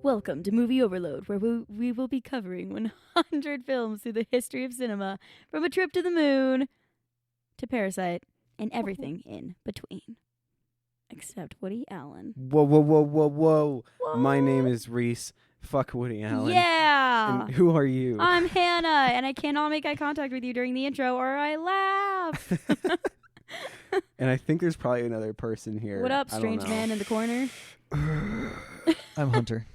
Welcome to Movie Overload, where we will be covering 100 films through the history of cinema, from A Trip to the Moon to Parasite and everything in between. Except Woody Allen. Whoa. My name is Reese. Fuck Woody Allen. Yeah! And who are you? I'm Hannah, and I cannot make eye contact with you during the intro or I laugh. And I think there's probably another person here. What up, I don't strange know. man in the corner? I'm Hunter.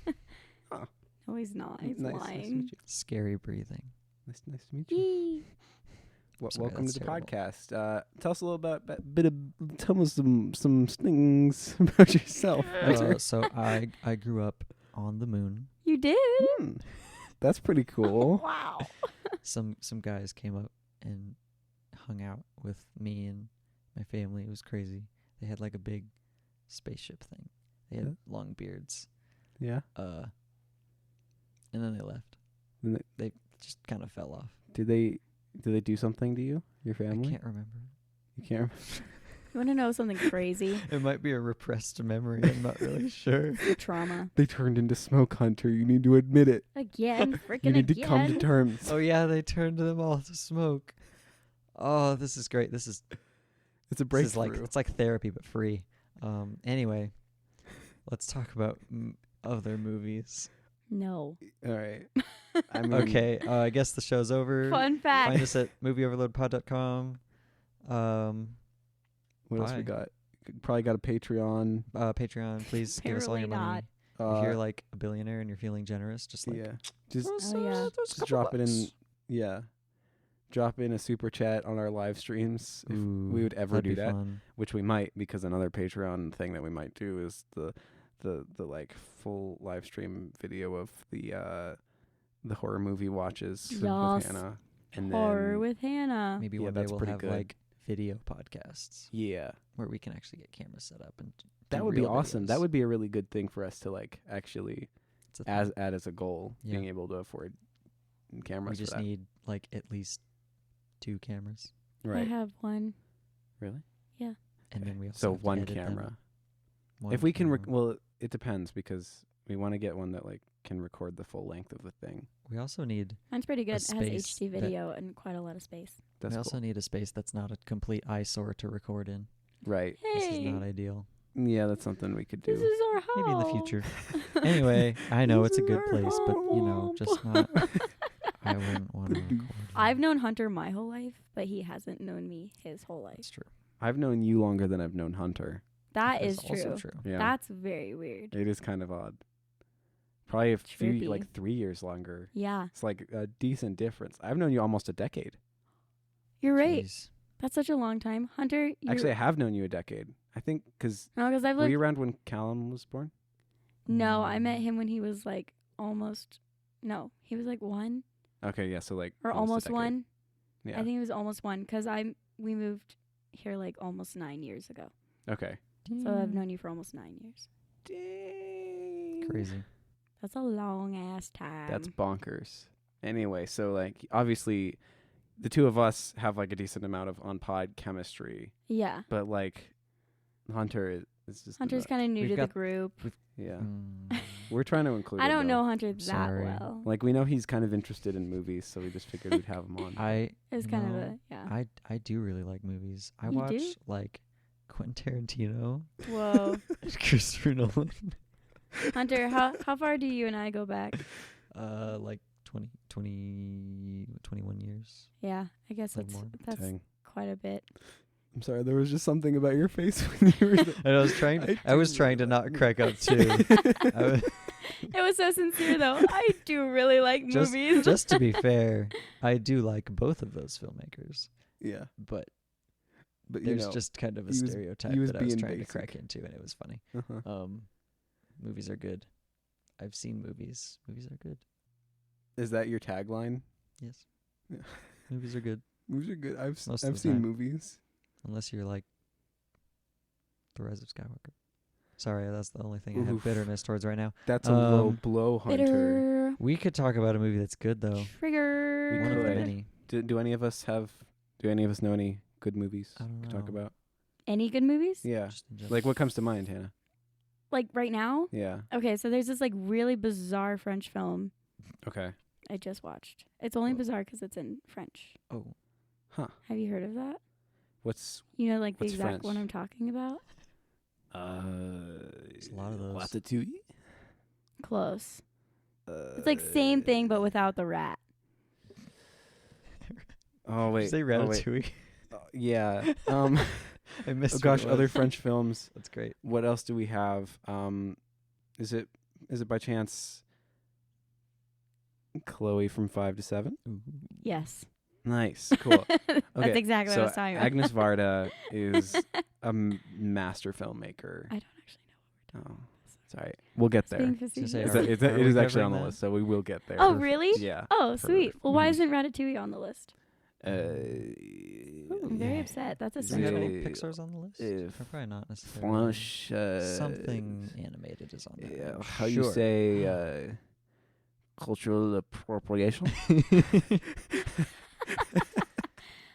No, he's not. He's Nice to lying. meet you. Scary breathing. Nice to meet you. Yee. Sorry, Welcome to that's the terrible. podcast. Tell us a little tell us some things about yourself. So I grew up on the moon. You did? That's pretty cool. Wow. Some guys came up and hung out with me and my family. It was crazy. They had like a big spaceship thing. They had long beards. Yeah. And then they left. Then They just kind of fell off. Did they do something to you, your family? I can't remember. You can't remember? You want to know something crazy? It might be a repressed memory. I'm not really sure. Trauma. They turned into Smoke Hunter. You need to admit it. Again, freaking You need again. to come to terms. Oh yeah, they turned them all to smoke. Oh, this is great. This is It's a This breakthrough. is like it's like therapy but free. Anyway, let's talk about other movies. No. All right. I mean, Okay, I guess the show's over. Fun fact. Find us at movieoverloadpod.com. What else we Bye. got? Probably got a Patreon. Patreon, please give us all your Apparently money. If you're like a billionaire and you're feeling generous, just like yeah, just Oh, yeah. just drop it in. Yeah, drop in a super chat on our live streams if we would ever do that, Fun. which we might, because another Patreon thing that we might do is the like full live stream video of the horror movie watches Yes. with Hannah, and Horror then with Hannah. Maybe Yeah, one day that's we'll pretty have good. like video podcasts yeah, where we can actually get cameras set up and that do would be real awesome. videos. That would be a really good thing for us to like actually It's a thing. add as a goal, Yeah. being able to afford We cameras. just for that. need like at least 2 cameras, I right. have one. Really? and then we also So have to one edit them. camera. One If we can, camera. well, it depends, because we want to get one that like can record the full length of the thing. We also need Mine's pretty good. A It has space HD that- video and quite a lot of space. That's we also cool. need a space that's not a complete eyesore to record in. Right. This is Hey, not ideal. Yeah, that's something we could this do. is our home. Maybe in the future. Anyway, I know This it's a is good our place, but you know, just not. I wouldn't want to record. I've known Hunter my whole life, but he hasn't known me his whole life. That's true. I've known you longer than I've known Hunter. That That's is also true. true. Yeah. That's very weird. It is kind of odd. Probably a few, Trippy. like 3 years longer. Yeah, It's like a decent difference. I've known you almost a decade. you're right. Jeez. That's such a long time. Hunter, you're... Actually, I have known you a decade. I think, because No, because I've were lived... you around when Callum was born? No, I met him when he was like almost... No, he was like 1 Okay, yeah, so like or a almost decade. 1. Yeah. I think he was almost 1 because we moved here like almost 9 years ago. Okay. So I've known you for almost 9 years. Dang. Crazy. That's a long ass time. That's bonkers. Anyway, so like obviously the two of us have like a decent amount of on pod chemistry, yeah. but like Hunter is just Hunter's kind of new We've to the got- group. yeah. Mm. We're trying to include I him, don't though. know Hunter that Sorry. well. Like we know he's kind of interested in movies, so we just figured we'd have him on. I It's kind of no, a yeah. I do really like movies. I You do? watch like Quentin Tarantino, Whoa, and Christopher Nolan. Hunter, how far do you and I go back? Like 21 years. Yeah, I guess Like more. that's Dang. quite a bit. I'm sorry, there was just something about your face when you were And I was trying. I was trying to not crack up too. I was, It was so sincere though. I do really like just, movies. just to be fair, I do like both of those filmmakers, Yeah, but but you there's know, just kind of a he was- stereotype he was that I was being trying basic. to crack into, and it was funny. uh-huh. Movies are good. I've seen movies. Movies are good. Is that your tagline? Yes. Yeah. Movies are good, Movies are good. Most of I've the seen time. movies. unless you're like The Rise of Skywalker. Sorry, that's the only thing I have Oof. bitterness towards right now. That's a low Um, blow, Hunter. Bitter We could talk about a movie that's good though. trigger. One of the could. many. Do any of us know any good movies I don't to talk know. about? Any good movies? Yeah. Just in general. Like what comes to mind, Hannah? Like right now? Yeah. Okay, so there's this like really bizarre French film Okay. I just watched. It's only Whoa. bizarre because it's in French. Oh, Huh. Have you heard of that? What's You know, like the What's exact one French? I'm talking about? there's a lot of those. Ratatouille? Close. It's like same thing, but without the rat. Oh Did wait. you say Oh, wait. Ratatouille? Yeah. I missed. Oh what gosh, it other was. French films. That's great. What else do we have? Is it by chance Chloe from 5 to 7? Ooh. Yes. Nice. Cool. That's Okay, exactly so what I was talking about. Agnes Varda is a master filmmaker. I don't actually know. Oh, sorry. We'll get It's there. being Just facetious. say, It's Are a- we- it's a- are it we is actually on covering the that? list, so we will get there. Oh, really? Yeah. Oh, sweet. Well, why Mhm. isn't Ratatouille on the list? I'm very yeah. upset. That's Is there any essential. Pixar's on the list? if Or probably not necessarily. French, Something animated is on there. yeah, I'm how sure. you say cultural appropriation?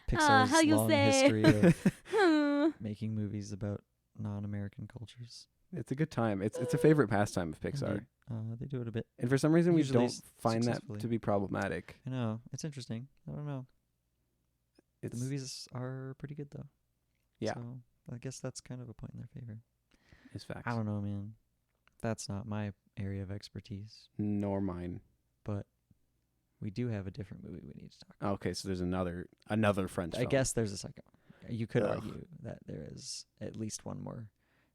Pixar's how you long say- history of Hmm. making movies about non-American cultures. It's a good time. It's a favorite pastime of Pixar. Indeed. They do it a bit. And for some reason, we Usually don't find that successfully. to be problematic. I know. It's interesting. I don't know. It's The movies are pretty good, though. Yeah. So I guess that's kind of a point in their favor. it's facts. I don't know, man. That's not my area of expertise. Nor mine. But we do have a different movie we need to talk about. Okay, so there's another French I film. guess there's a second one. You could Ugh. argue that there is at least one more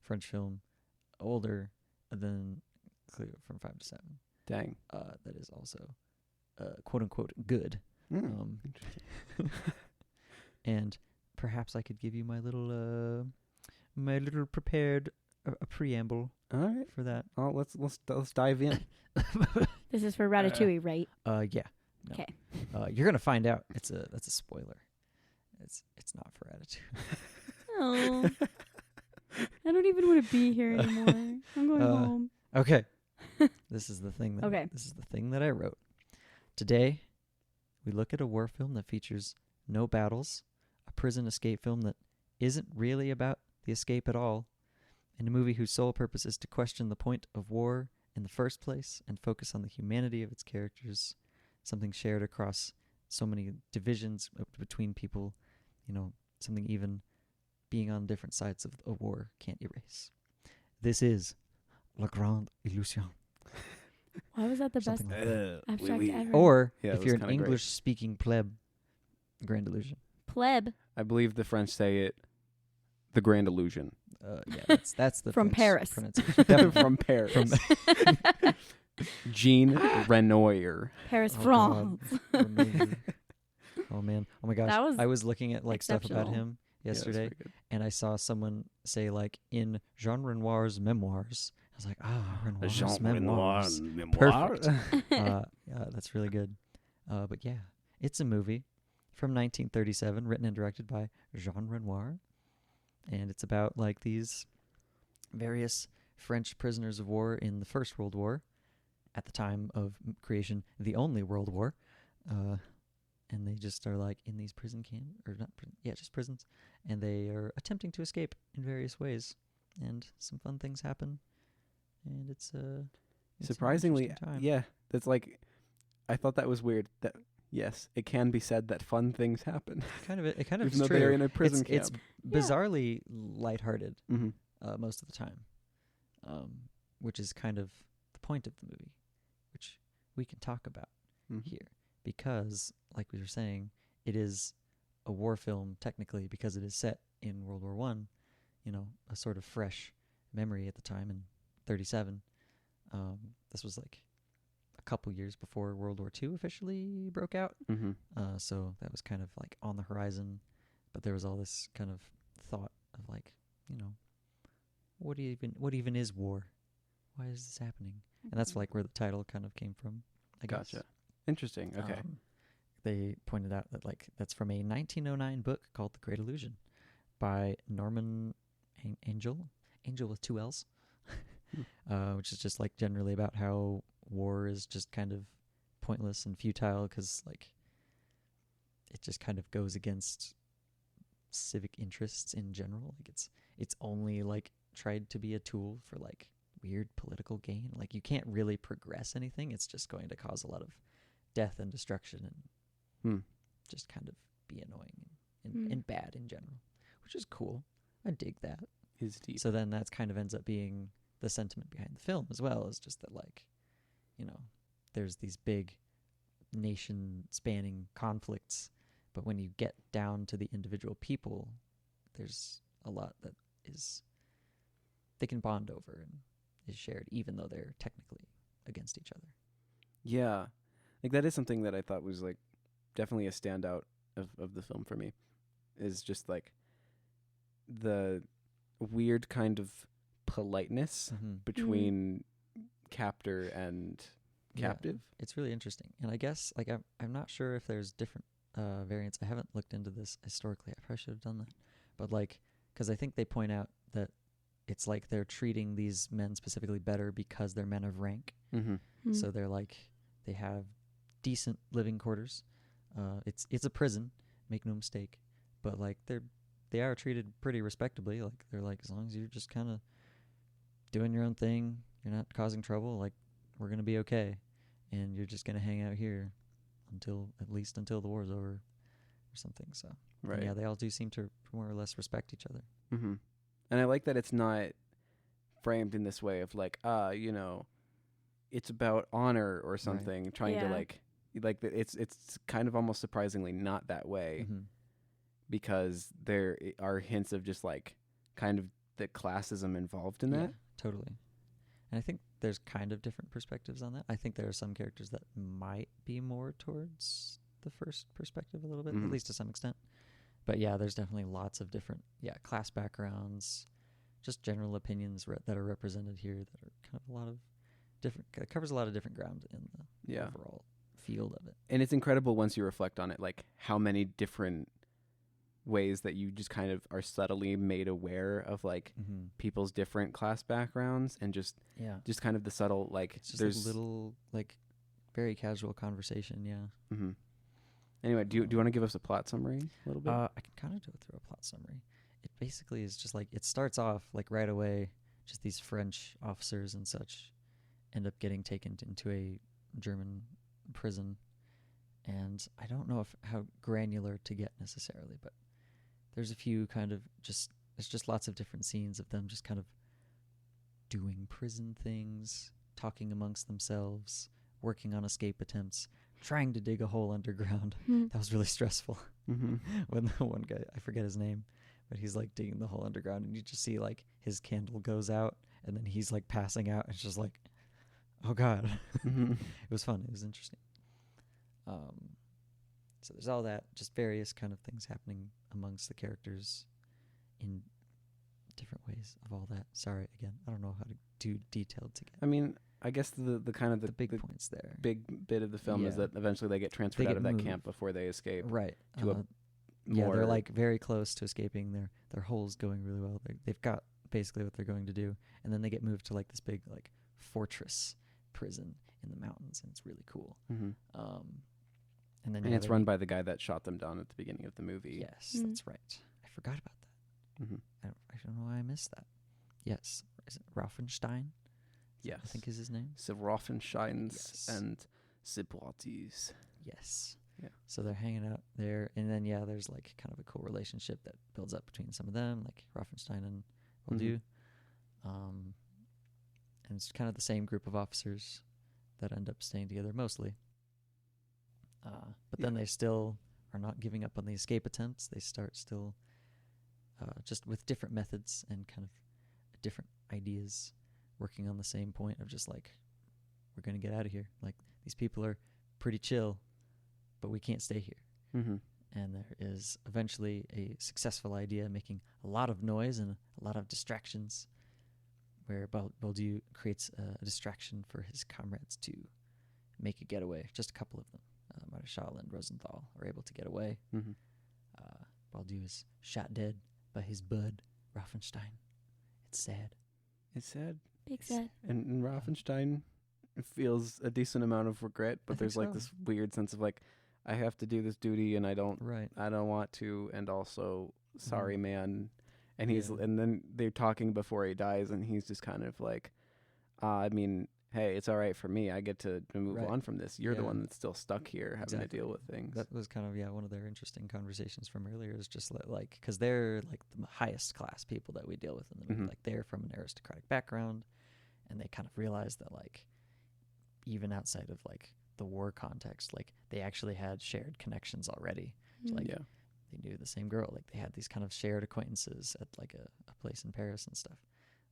French film older than Cleo from 5 to 7. Dang. That is also quote unquote good. Mm. And perhaps I could give you my little prepared a preamble All right. for that. Oh, let's dive in. This is for Ratatouille, right? Yeah. No. Okay. You're gonna find out. That's a spoiler. It's not for Ratatouille. Oh. I don't even want to be here anymore. I'm going home. Okay. This is the thing that Okay. This is the thing that I wrote. Today, we look at a war film that features no battles, a prison escape film that isn't really about the escape at all, and a movie whose sole purpose is to question the point of war in the first place and focus on the humanity of its characters, something shared across so many divisions between people, something even being on different sides of a war can't erase. This is La Grande Illusion. Why was that the best Something like that. abstract ever? Or Yeah, it if was you're an kinda great. English-speaking pleb, Grand Illusion. Pleb I believe the French say it, the Grand Illusion. Yeah, that's the From French Paris. pronunciation. Definitely from Paris. From Jean Renoir. Paris, Oh, France. God. Amazing. Oh man. Oh my gosh. That was I was looking at stuff about exceptional. him Yeah, that's yesterday, pretty good. and I saw someone say in Jean Renoir's memoirs. I was like, Renoir's memoirs. Perfect. Yeah, that's really good. But yeah, it's a movie from 1937, written and directed by Jean Renoir, and it's about these various French prisoners of war in the First World War, at the time of creation, the only World War, and they just are in these prison just prisons, and they are attempting to escape in various ways, and some fun things happen, and it's an Surprisingly, interesting time. yeah, that's I thought that was weird. That yes, it can be said that fun things happen, It kind of even is though true. they're in a prison It's camp. bizarrely lighthearted Mm-hmm. most of the time, which is kind of the point of the movie, which we can talk about here, because, like we were saying, it is a war film technically because it is set in World War One, a sort of fresh memory at the time in 37. This was a couple years before World War II officially broke out. Mm-hmm. So that was kind of on the horizon, but there was all this kind of thought of what even is war? Why is this happening? And that's where the title kind of came from, I guess. Gotcha. Interesting. Okay. They pointed out that that's from a 1909 book called The Great Illusion by Norman Angel with 2 L's, which is just generally about how war is just kind of pointless and futile because it just kind of goes against civic interests in general. It's only tried to be a tool for weird political gain. Like, you can't really progress anything. It's just going to cause a lot of death and destruction and just kind of be annoying and bad in general, which is cool. I dig that. Is deep. So then that's kind of ends up being the sentiment behind the film as well, is just that, like, you know, there's these big nation-spanning conflicts, but when you get down to the individual people, there's a lot that is they can bond over and is shared, even though they're technically against each other. Yeah. Like, that is something that I thought was, like, definitely a standout of the film for me, is just, like, the weird kind of politeness between captor and captive. Yeah, it's really interesting. And I guess, like, I'm not sure if there's different variants. I haven't looked into this historically. I probably should have done that. But, like, because I think they point out that it's like they're treating these men specifically better because they're men of rank. So they're like, they have decent living quarters. It's a prison, make no mistake. But, like, they are treated pretty respectably. Like, they're like, as long as you're just kind of doing your own thing, you're not causing trouble, like, we're going to be okay. And you're just going to hang out here at least until the war's over or something. So, right. Yeah, they all do seem to more or less respect each other. And I like that it's not framed in this way of, like, you know, it's about honor or something, right. Trying to, like it's kind of almost surprisingly not that way, because there are hints of just, like, kind of the classism involved in that. Yeah, totally. And I think there's kind of different perspectives on that. I think there are some characters that might be more towards the first perspective a little bit, at least to some extent. But yeah, there's definitely lots of different, class backgrounds, just general opinions that are represented here that are kind of a lot of different, it covers a lot of different ground in the overall field of it. And it's incredible once you reflect on it, like, how many different ways that you just kind of are subtly made aware of, like, people's different class backgrounds, and just kind of the subtle, like, it's just there's a little, like, very casual conversation. Anyway, do you want to give us a plot summary a little bit? I can kind of go through a plot summary. It basically is just, like, it starts off, like, right away, just these French officers and such end up getting taken into a German prison, and I don't know how granular to get necessarily, but there's a few kind of there's just lots of different scenes of them just kind of doing prison things, talking amongst themselves, working on escape attempts, trying to dig a hole underground. That was really stressful. When the one guy, I forget his name, but he's, like, digging the hole underground, and you just see, like, his candle goes out, and then he's, like, passing out. It's just like, oh God. It was fun. It was interesting. So there's all that, just various kind of things happening amongst the characters in different ways of all that. Sorry, again, I don't know how to do detailed together. I mean, I guess the kind of the big points there. Big bit of the film is that eventually they get transferred out of that camp before they escape. Right. To they're, like, very close to escaping. Their hole's going really well. They've got basically what they're going to do, and then they get moved to, like, this big, like, fortress prison in the mountains, and it's really cool. And then it's run by the guy that shot them down at the beginning of the movie. Yes, that's right. I forgot about that. I don't know why I missed that. Yes, is it Raffenstein? Yes, I think is his name. So Raffensteins and Sipoitis. Yes. Yeah. So they're hanging out there, and then there's, like, kind of a cool relationship that builds up between some of them, like Raffenstein and Baldu. And it's kind of the same group of officers that end up staying together mostly. But then they still are not giving up on the escape attempts. They start still just with different methods and kind of different ideas, working on the same point of just, like, we're going to get out of here. Like, these people are pretty chill, but we can't stay here. And there is eventually a successful idea making a lot of noise and a lot of distractions, where Baldu creates a distraction for his comrades to make a getaway. Just a couple of them. Marshal and Rosenthal are able to get away. Baldu is shot dead by his bud, Raffenstein. It's sad. It's sad. Big sad. And Raffenstein feels a decent amount of regret, but there's, like, this weird sense of, like, I have to do this duty, and I don't want to, and also, sorry, man. And and then they're talking before he dies, and he's just kind of like, I mean, hey, it's all right for me. I get to move Right. on from this. You're the Yeah. one that's still stuck here having Exactly. to deal with things. That was kind of one of their interesting conversations from earlier. Is just like because they're like the highest class people that we deal with in the movie. Mhm. Like they're from an aristocratic background, and they kind of realize that like even outside of like the war context, like they actually had shared connections already. So, like yeah. they knew the same girl. Like they had these kind of shared acquaintances at like a place in Paris and stuff.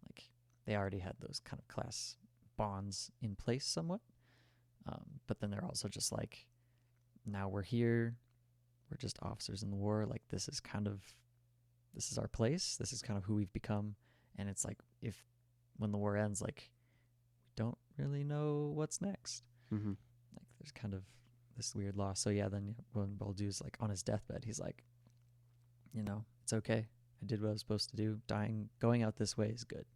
Like they already had those kind of class bonds in place somewhat. But then they're also just like, now we're here. We're just officers in the war. Like this is our place. This is kind of who we've become. And it's like when the war ends, like we don't really know what's next. Mm-hmm. Like there's kind of this weird loss. So then when Baldu's like on his deathbed, he's like, it's okay. I did what I was supposed to do. Going out this way is good.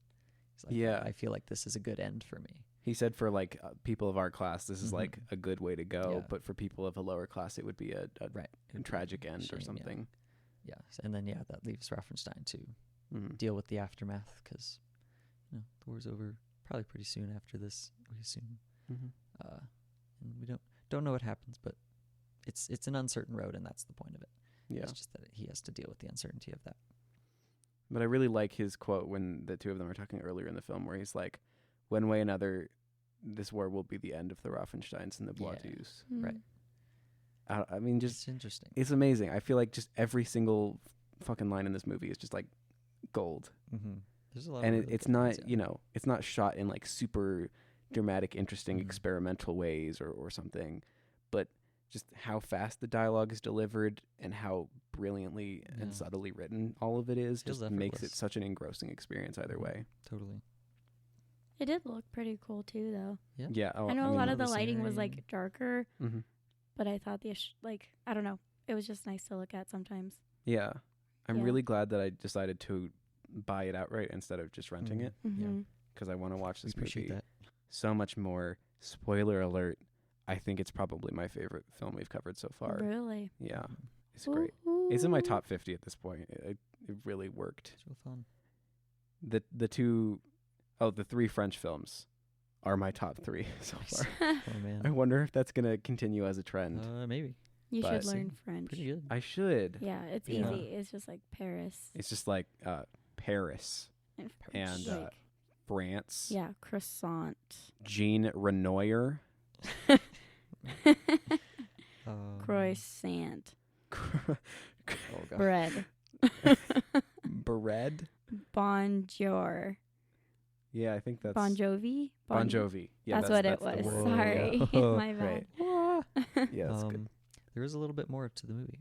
He's like, Yeah. I feel like this is a good end for me. He said for like people of our class, this is Mhm. like a good way to go. Yeah. But for people of a lower class, it would be a Right. It'd be tragic a end or shame, something. Yeah. And then that leaves Raffenstein to Mm-hmm. deal with the aftermath because the war's over probably pretty soon after this, we assume. Mm-hmm. And we don't know what happens, but it's an uncertain road, and that's the point of it. Yeah. It's just that he has to deal with the uncertainty of that. But I really like his quote when the two of them are talking earlier in the film, where he's like, "One way or another, this war will be the end of the Raffensteins and the Yeah. Boitus." Right. I mean, just It's interesting. it's amazing. I feel like just every single fucking line in this movie is just like gold. Mm-hmm. There's a lot, And of really it's good not, ones, yeah. it's not shot in like super dramatic, interesting, Mhm. experimental ways or something, but just how fast the dialogue is delivered and how brilliantly Yeah. and subtly written all of it is Feels just makes it effortless. such an engrossing experience either Mhm. way. Totally. It did look pretty cool too, though. Yeah. Yeah. Oh, I know a mean, lot of the the lighting was scenery. like darker, mhm. but I thought I don't know. It was just nice to look at sometimes. Yeah. I'm Yeah. really glad that I decided to buy it outright instead of just renting Mhm. it Mm-hmm. because I want to watch We this appreciate movie that. so much more. Spoiler alert. I think it's probably my favorite film we've covered so far. Really? Yeah. Mhm. It's great. It's in my top 50 at this point. It really worked. It's real fun. The three French films are my top 3 so Nice. far. Oh man. I wonder if that's going to continue as a trend. Maybe. You But- should learn French. Pretty good. I should. Yeah, it's Yeah. easy. It's just like Paris It's just like Paris, and like, France, yeah, croissant. Jean Renoir, Croissant. Oh god. Bread. Bread. Bonjour. Yeah, I think that's Bon Jovi? Bon Jovi. Yeah, that's what it the was. word. Sorry. Yeah. My bad. Right. Yeah, that's good. There is a little bit more to the movie.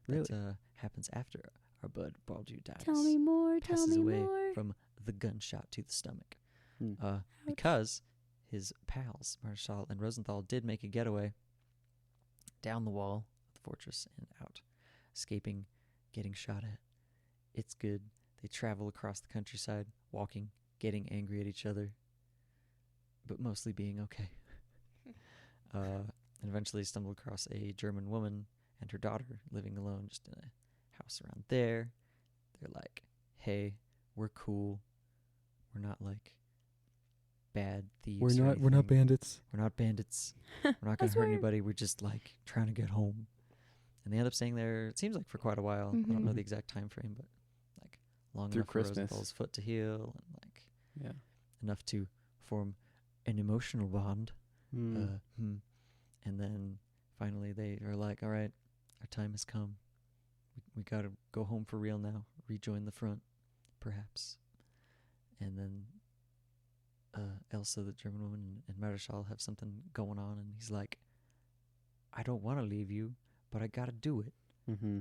Really? That happens after our bud Baldu dies. Tell me more. Tell Passes me away more. from the gunshot to the stomach. Hmm. Because his pals, Marshall and Rosenthal, did make a getaway down the wall of the fortress and out, escaping, getting shot at. It's good. They travel across the countryside, walking, getting angry at each other, but mostly being okay. And eventually stumble across a German woman and her daughter living alone just in a house around there. They're like, hey, we're cool. We're not like bad thieves. We're or not anything. bandits. We're not bandits. We're not I going to hurt swear. anybody. We're just like trying to get home. And they end up staying there, it seems like for quite a while. I don't know Mhm. the exact time frame, but like long Through enough Christmas. for Rosenthal's foot to heal and like Yeah. enough to form an emotional bond. Mm. And then finally they are like, all right, our time has come. We got to go home for real now. Rejoin the front, perhaps. And then Elsa, the German woman, and Marischal have something going on, and he's like, I don't want to leave you, but I got to do it. Mm-hmm.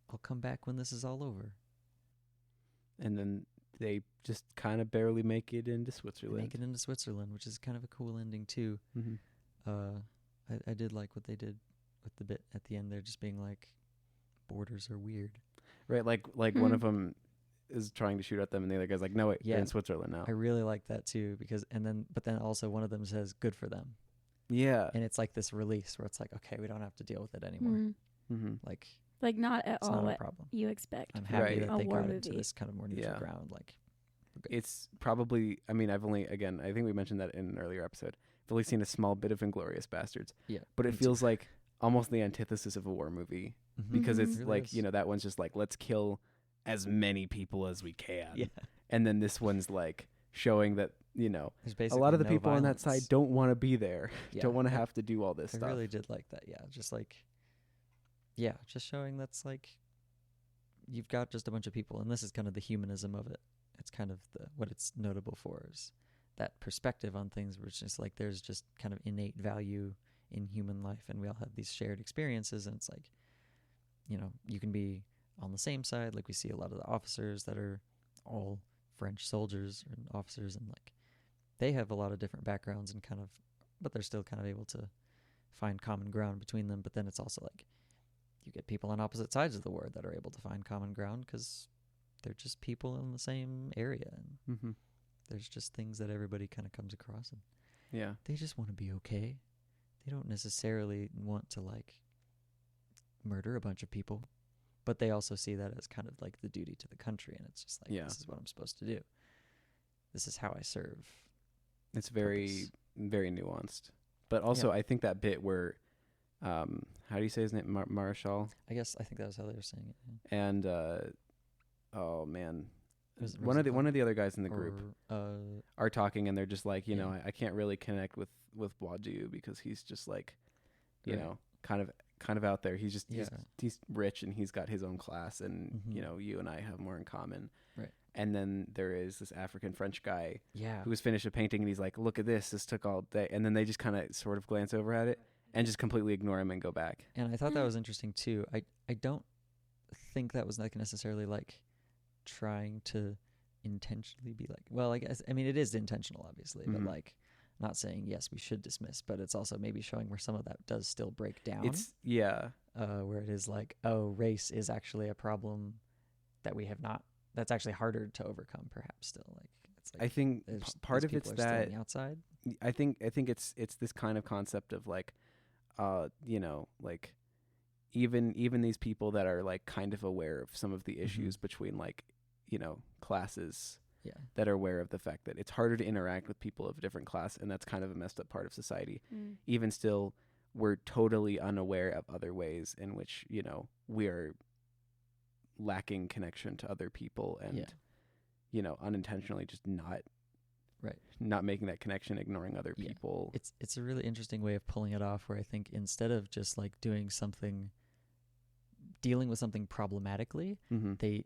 I'll come back when this is all over. And then they just kind of barely make it into They Switzerland. make it into Switzerland, which is kind of a cool ending, too. Mm-hmm. I did like what they did with the bit at the end there, just being like, borders are weird. Right, like one of them is trying to shoot at them, and the other guy's like, "No, wait, they're Yeah. in Switzerland now." I really like that too, because but then also one of them says good for them, Yeah. and it's like this release where it's like, okay, we don't have to deal with it anymore. Mhm. Mm-hmm. Like Like not at it's all not a what problem. you expect. I'm happy Right. that A they war got into movie. this kind of more neutral Yeah. ground. Like it's probably, I mean, I think we mentioned that in an earlier episode. I've only seen a small bit of Inglourious Bastards. Yeah. But it feels like almost the antithesis of a war movie because it's Mhm. It really like, is. that one's just like, let's kill as many people as we can. Yeah. And then this one's like showing that, There's a basically lot of the no people on that violence. side don't want to be there. Yeah, Don't want to I- have to do all this I stuff. really did like that. Yeah, just like, just showing that's like, you've got just a bunch of people, and this is kind of the humanism of it. It's kind of what it's notable for is that perspective on things, which is like there's just kind of innate value in human life, and we all have these shared experiences, and it's like, you can be on the same side. Like we see a lot of the officers that are all French soldiers and officers, and like they have a lot of different backgrounds and but they're still kind of able to find common ground between them. But then it's also like you get people on opposite sides of the war that are able to find common ground because they're just people in the same area, and Mm-hmm. there's just things that everybody kind of comes across, and Yeah. they just want to be okay. They don't necessarily want to like murder a bunch of people, but they also see that as kind of like the duty to the country, and it's just like, Yeah. this is what I'm supposed to do. This is how I serve. It's very, purpose. very nuanced. But also, I think that bit where, how do you say his name? Marshall? I think that was how they were saying it. And, oh man. Was it One of Rosenthal? the other guys in the group Or, are talking, and they're just like, Yeah. I can't really connect with Boisdieu because he's just like, Right. kind of out there. He's just Yeah. he's rich and he's got his own class, and Mhm. you and I have more in common. Right. And then there is this African French guy yeah. who was finished a painting, and he's like, "Look at this! This took all day." And then they just kind of sort of glance over at it and just completely ignore him and go back. And I thought that was interesting too. I don't think that was like necessarily like trying to intentionally be like, well, I mean it is intentional obviously, but Mhm. like not saying yes we should dismiss, but it's also maybe showing where some of that does still break down. It's Where it is like, oh, race is actually a problem that we have not, that's actually harder to overcome perhaps still. Like it's like I think part these of it's people are still on that the outside. I think it's this kind of concept of like, like even these people that are like kind of aware of some of the issues between like, classes Yeah. that are aware of the fact that it's harder to interact with people of a different class, and that's kind of a messed up part of society. Even still, we're totally unaware of other ways in which, we are lacking connection to other people and, unintentionally just not making that connection, ignoring other Yeah. people. It's a really interesting way of pulling it off, where I think instead of just like dealing with something problematically, Mm-hmm. they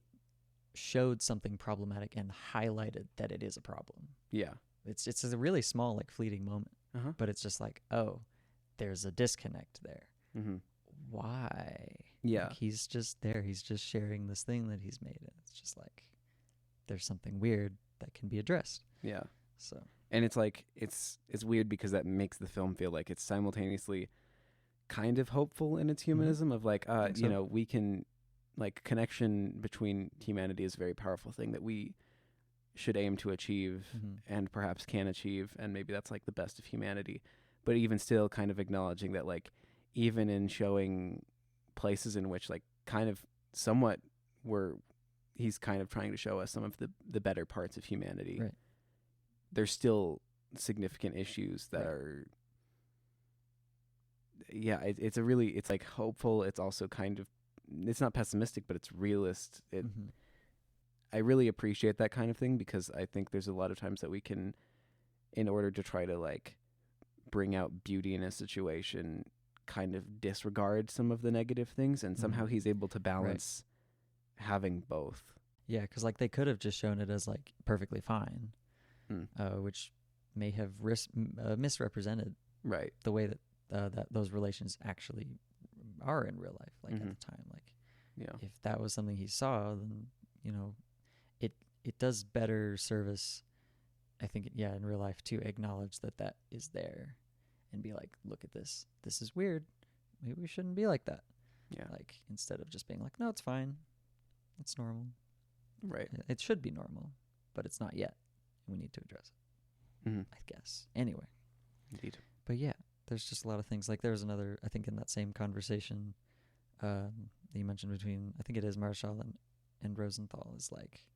showed something problematic and highlighted that it is a problem. Yeah. It's a really small, like fleeting moment, Uh-huh. but it's just like, oh, there's a disconnect there. Mm-hmm. Why? Yeah. Like, he's just there. He's just sharing this thing that he's made, and it's just like there's something weird that can be addressed. Yeah. So And it's like it's weird because that makes the film feel like it's simultaneously kind of hopeful in its humanism of like, think so. we can, like, connection between humanity is a very powerful thing that we should aim to achieve and perhaps can achieve, and maybe that's like the best of humanity. But even still kind of acknowledging that, like, even in showing places in which like kind of somewhat he's kind of trying to show us some of the better parts of humanity. Right. There's still significant issues that are, it's like hopeful. It's also kind of, it's not pessimistic, but it's realist. I really appreciate that kind of thing because I think there's a lot of times that we can, in order to try to like bring out beauty in a situation, kind of disregard some of the negative things, and somehow he's able to balance having both. Yeah, because like they could have just shown it as like perfectly fine, which may have misrepresented the way that those relations actually are in real life, like at the time. Like, if that was something he saw, then it does better service, I think, in real life to acknowledge that is there, and be like, look at this. This is weird. Maybe we shouldn't be like that. Yeah. Like, instead of just being like, no, it's fine. It's normal. Right. It should be normal, but it's not yet. We need to address it, I guess. Anyway. Indeed. But yeah, there's just a lot of things. Like, there was another, I think in that same conversation that you mentioned between, I think it is Marshall and Rosenthal, is like,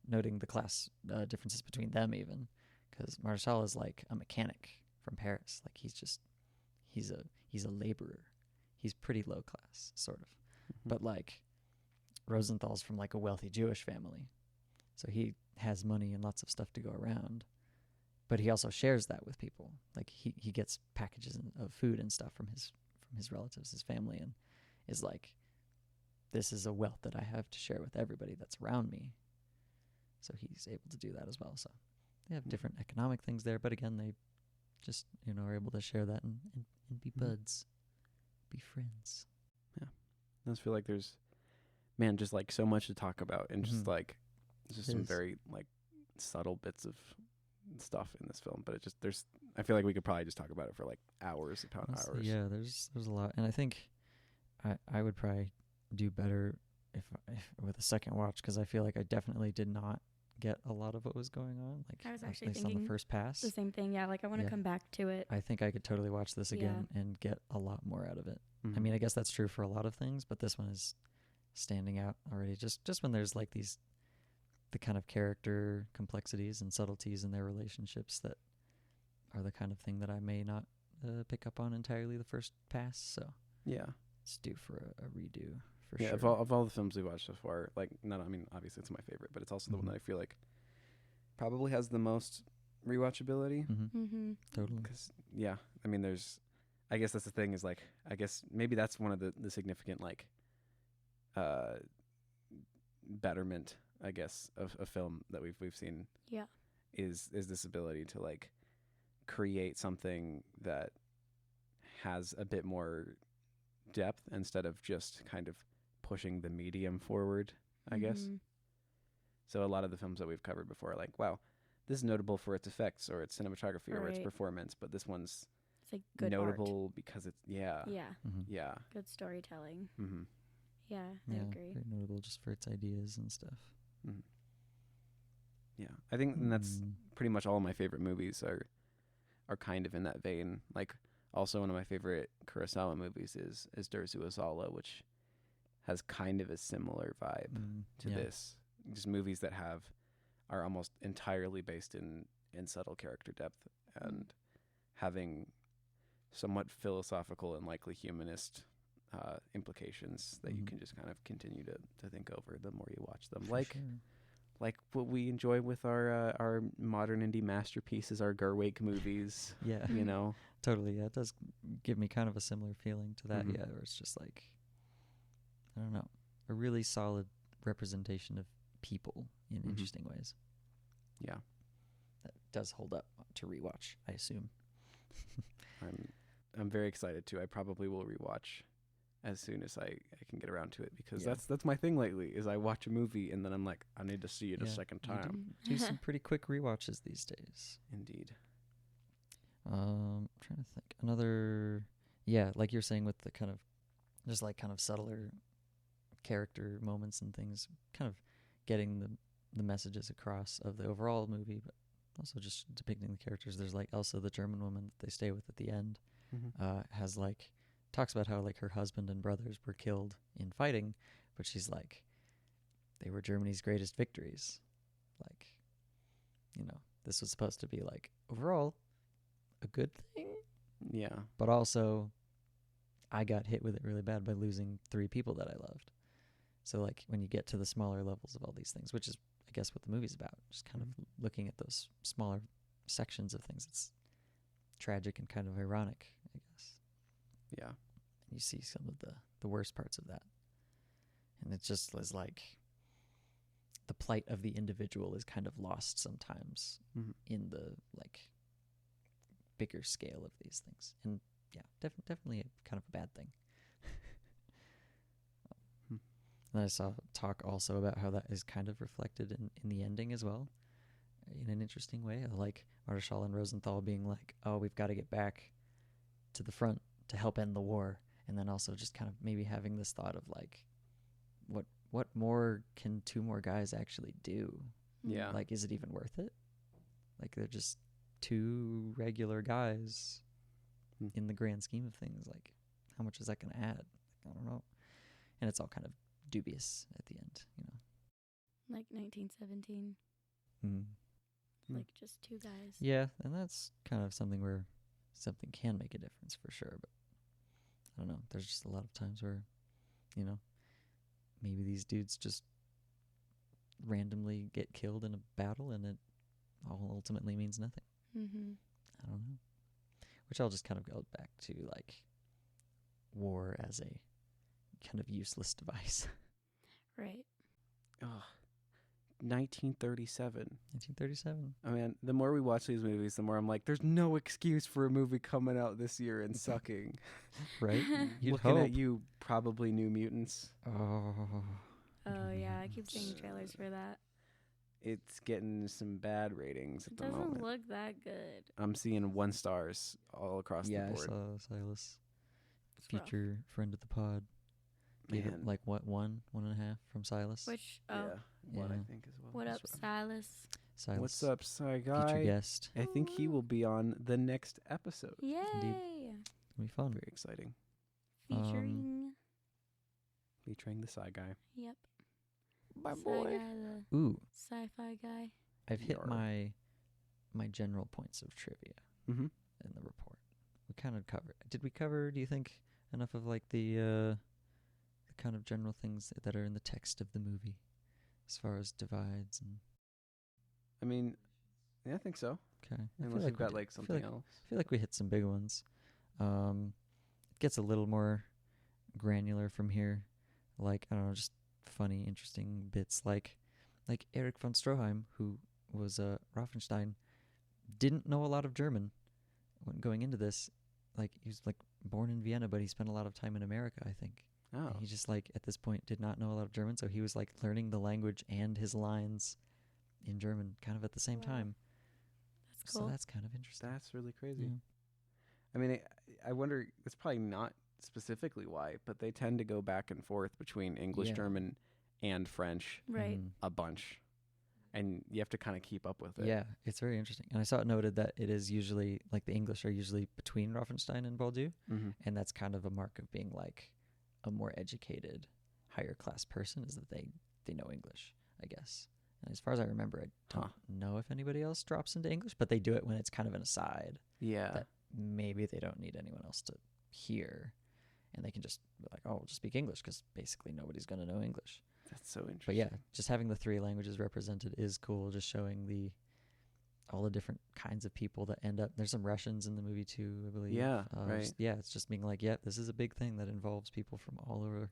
noting the class differences between them even, because Marshall is like a mechanic from Paris. Like he's a laborer. He's pretty low class, sort of. But like Rosenthal's from like a wealthy Jewish family, so he has money and lots of stuff to go around. But he also shares that with people. Like he gets packages of food and stuff from his relatives, his family, and is like, this is a wealth that I have to share with everybody that's around me. So he's able to do that as well. So they have different economic things there, but again, they just are able to share that and be buds, be friends. Yeah, I just feel like there's, just like so much to talk about, and just like just some very like subtle bits of stuff in this film, but I feel like we could probably just talk about it for like hours upon hours. Yeah, there's a lot, and I think I would probably do better if with a second watch, because I feel like I definitely did not get a lot of what was going on. Like I was actually at least thinking on the first pass. the same thing. Yeah, like I want to come back to it. I think I could totally watch this again and get a lot more out of it. I mean, I guess that's true for a lot of things, but this one is standing out already. Just when there's like the kind of character complexities and subtleties in their relationships that are the kind of thing that I may not pick up on entirely the first pass. So yeah, it's due for a redo for sure. Yeah, of all the films we've watched so far, like obviously it's my favorite, but it's also the one that I feel like probably has the most rewatchability. Totally. Because I mean, I guess that's the thing, is like, I guess maybe that's one of the significant like betterment, I guess, of a film that we've seen. Yeah. Is this ability to like create something that has a bit more depth instead of just kind of pushing the medium forward, I guess. So a lot of the films that we've covered before are like, wow, this is notable for its effects or its cinematography or its performance, but this one's it's like good notable art. because it's yeah good storytelling. I agree. Very notable just for its ideas and stuff. Yeah, I think that's pretty much all my favorite movies are kind of in that vein. Like, also one of my favorite Kurosawa movies is Dersu Osawa, which has kind of a similar vibe to this. Just movies that are almost entirely based in subtle character depth and having somewhat philosophical and likely humanist implications that you can just kind of continue to think over the more you watch them. Like what we enjoy with our modern indie masterpieces, our Gerwig movies. Yeah. Totally. Yeah, it does give me kind of a similar feeling to that. Yeah, where it's just like, I don't know, a really solid representation of people in interesting ways. Yeah. That does hold up to rewatch, I assume. I'm very excited too. I probably will rewatch as soon as I can get around to it, because that's my thing lately, is I watch a movie and then I'm like, I need to see it a second time. Do some pretty quick rewatches these days. Indeed. I'm trying to think. Like you're saying with the kind of subtler character moments and things, kind of getting the messages across of the overall movie, but also just depicting the characters. There's like Elsa, the German woman that they stay with at the end, has like, talks about how like her husband and brothers were killed in fighting, but she's like, they were Germany's greatest victories. Like, this was supposed to be like overall a good thing. Yeah. But also I got hit with it really bad by losing 3 people that I loved. So like when you get to the smaller levels of all these things, which is I guess what the movie's about, just kind of looking at those smaller sections of things, it's tragic and kind of ironic, I guess. Yeah. And you see some of the worst parts of that. And it just is like the plight of the individual is kind of lost sometimes in the like bigger scale of these things. And yeah, definitely kind of a bad thing. And I saw talk also about how that is kind of reflected in the ending as well, in an interesting way. Like Marshall and Rosenthal being like, oh, we've got to get back to the front to help end the war. And then also just kind of maybe having this thought of like, what more can 2 more guys actually do? Yeah. Like, is it even worth it? Like, they're just 2 regular guys in the grand scheme of things. Like, how much is that going to add? I don't know. And it's all kind of dubious at the end, Like 1917. Mm. Like just two guys. Yeah, and that's kind of something where something can make a difference for sure. But I don't know. There's just a lot of times where, maybe these dudes just randomly get killed in a battle and it all ultimately means nothing. Mm-hmm. I don't know. Which I'll just kind of go back to, like, war as a kind of useless device. Right. Oh, 1937. 1937. I mean, the more we watch these movies, the more I'm like, there's no excuse for a movie coming out this year and sucking. Right? You'd Looking hope. at you, probably New Mutants. Oh, yeah. I keep seeing trailers for that. It's getting some bad ratings at It the doesn't moment. look that good. I'm seeing 1 stars all across the Yeah, I board. saw Silas, It's future friend of the pod, gave it Man. like what, 1.5 from Silas. Which, Yeah, 1 Yeah. I think as well. what up, That's rough. Silas? Silas, What's up, Psy future Guy? guest. I think he will be on the next episode. Yay! It'll be fun. Very exciting. Featuring. Featuring the Psy Guy. Yep. My Sci boy. guy, the Ooh, sci-fi guy. I've hit Yarr. my general points of trivia Mm-hmm. in the report. We kind of covered. Did we cover, do you think, enough of like the kind of general things that are in the text of the movie as far as divides and I mean, yeah, I think so. okay. Unless you've got like something else. I feel like we hit some big ones. It gets a little more granular from here. Like, I don't know, just funny, interesting bits. Like Erich von Stroheim, who was Raffenstein, didn't know a lot of German when going into this. Like, he was like born in Vienna, but he spent a lot of time in America, I think. Oh. And he just like at this point did not know a lot of German, so he was like learning the language and his lines in German kind of at the same Wow. time. That's cool. So that's kind of interesting. That's really crazy. Yeah. I mean, I wonder, it's probably not specifically why, but they tend to go back and forth between English, Yeah. German, and French Right. Mhm. a bunch. And you have to kind of keep up with it. Yeah, it's very interesting. And I saw it noted that it is usually, like, the English are usually between Raffenstein and Baldu, Mm-hmm. and that's kind of a mark of being, like, a more educated, higher class person, is that they know English, I guess. And as far as I remember, I don't know if anybody else drops into English, but they do it when it's kind of an aside Yeah. that maybe they don't need anyone else to hear, and they can just be like, oh, we'll just speak English, because basically nobody's going to know English. That's so interesting. But yeah, just having the three languages represented is cool. Just showing all the different kinds of people that end up. There's some Russians in the movie too, I believe. Yeah, right. It's just being like, yeah, this is a big thing that involves people from all over.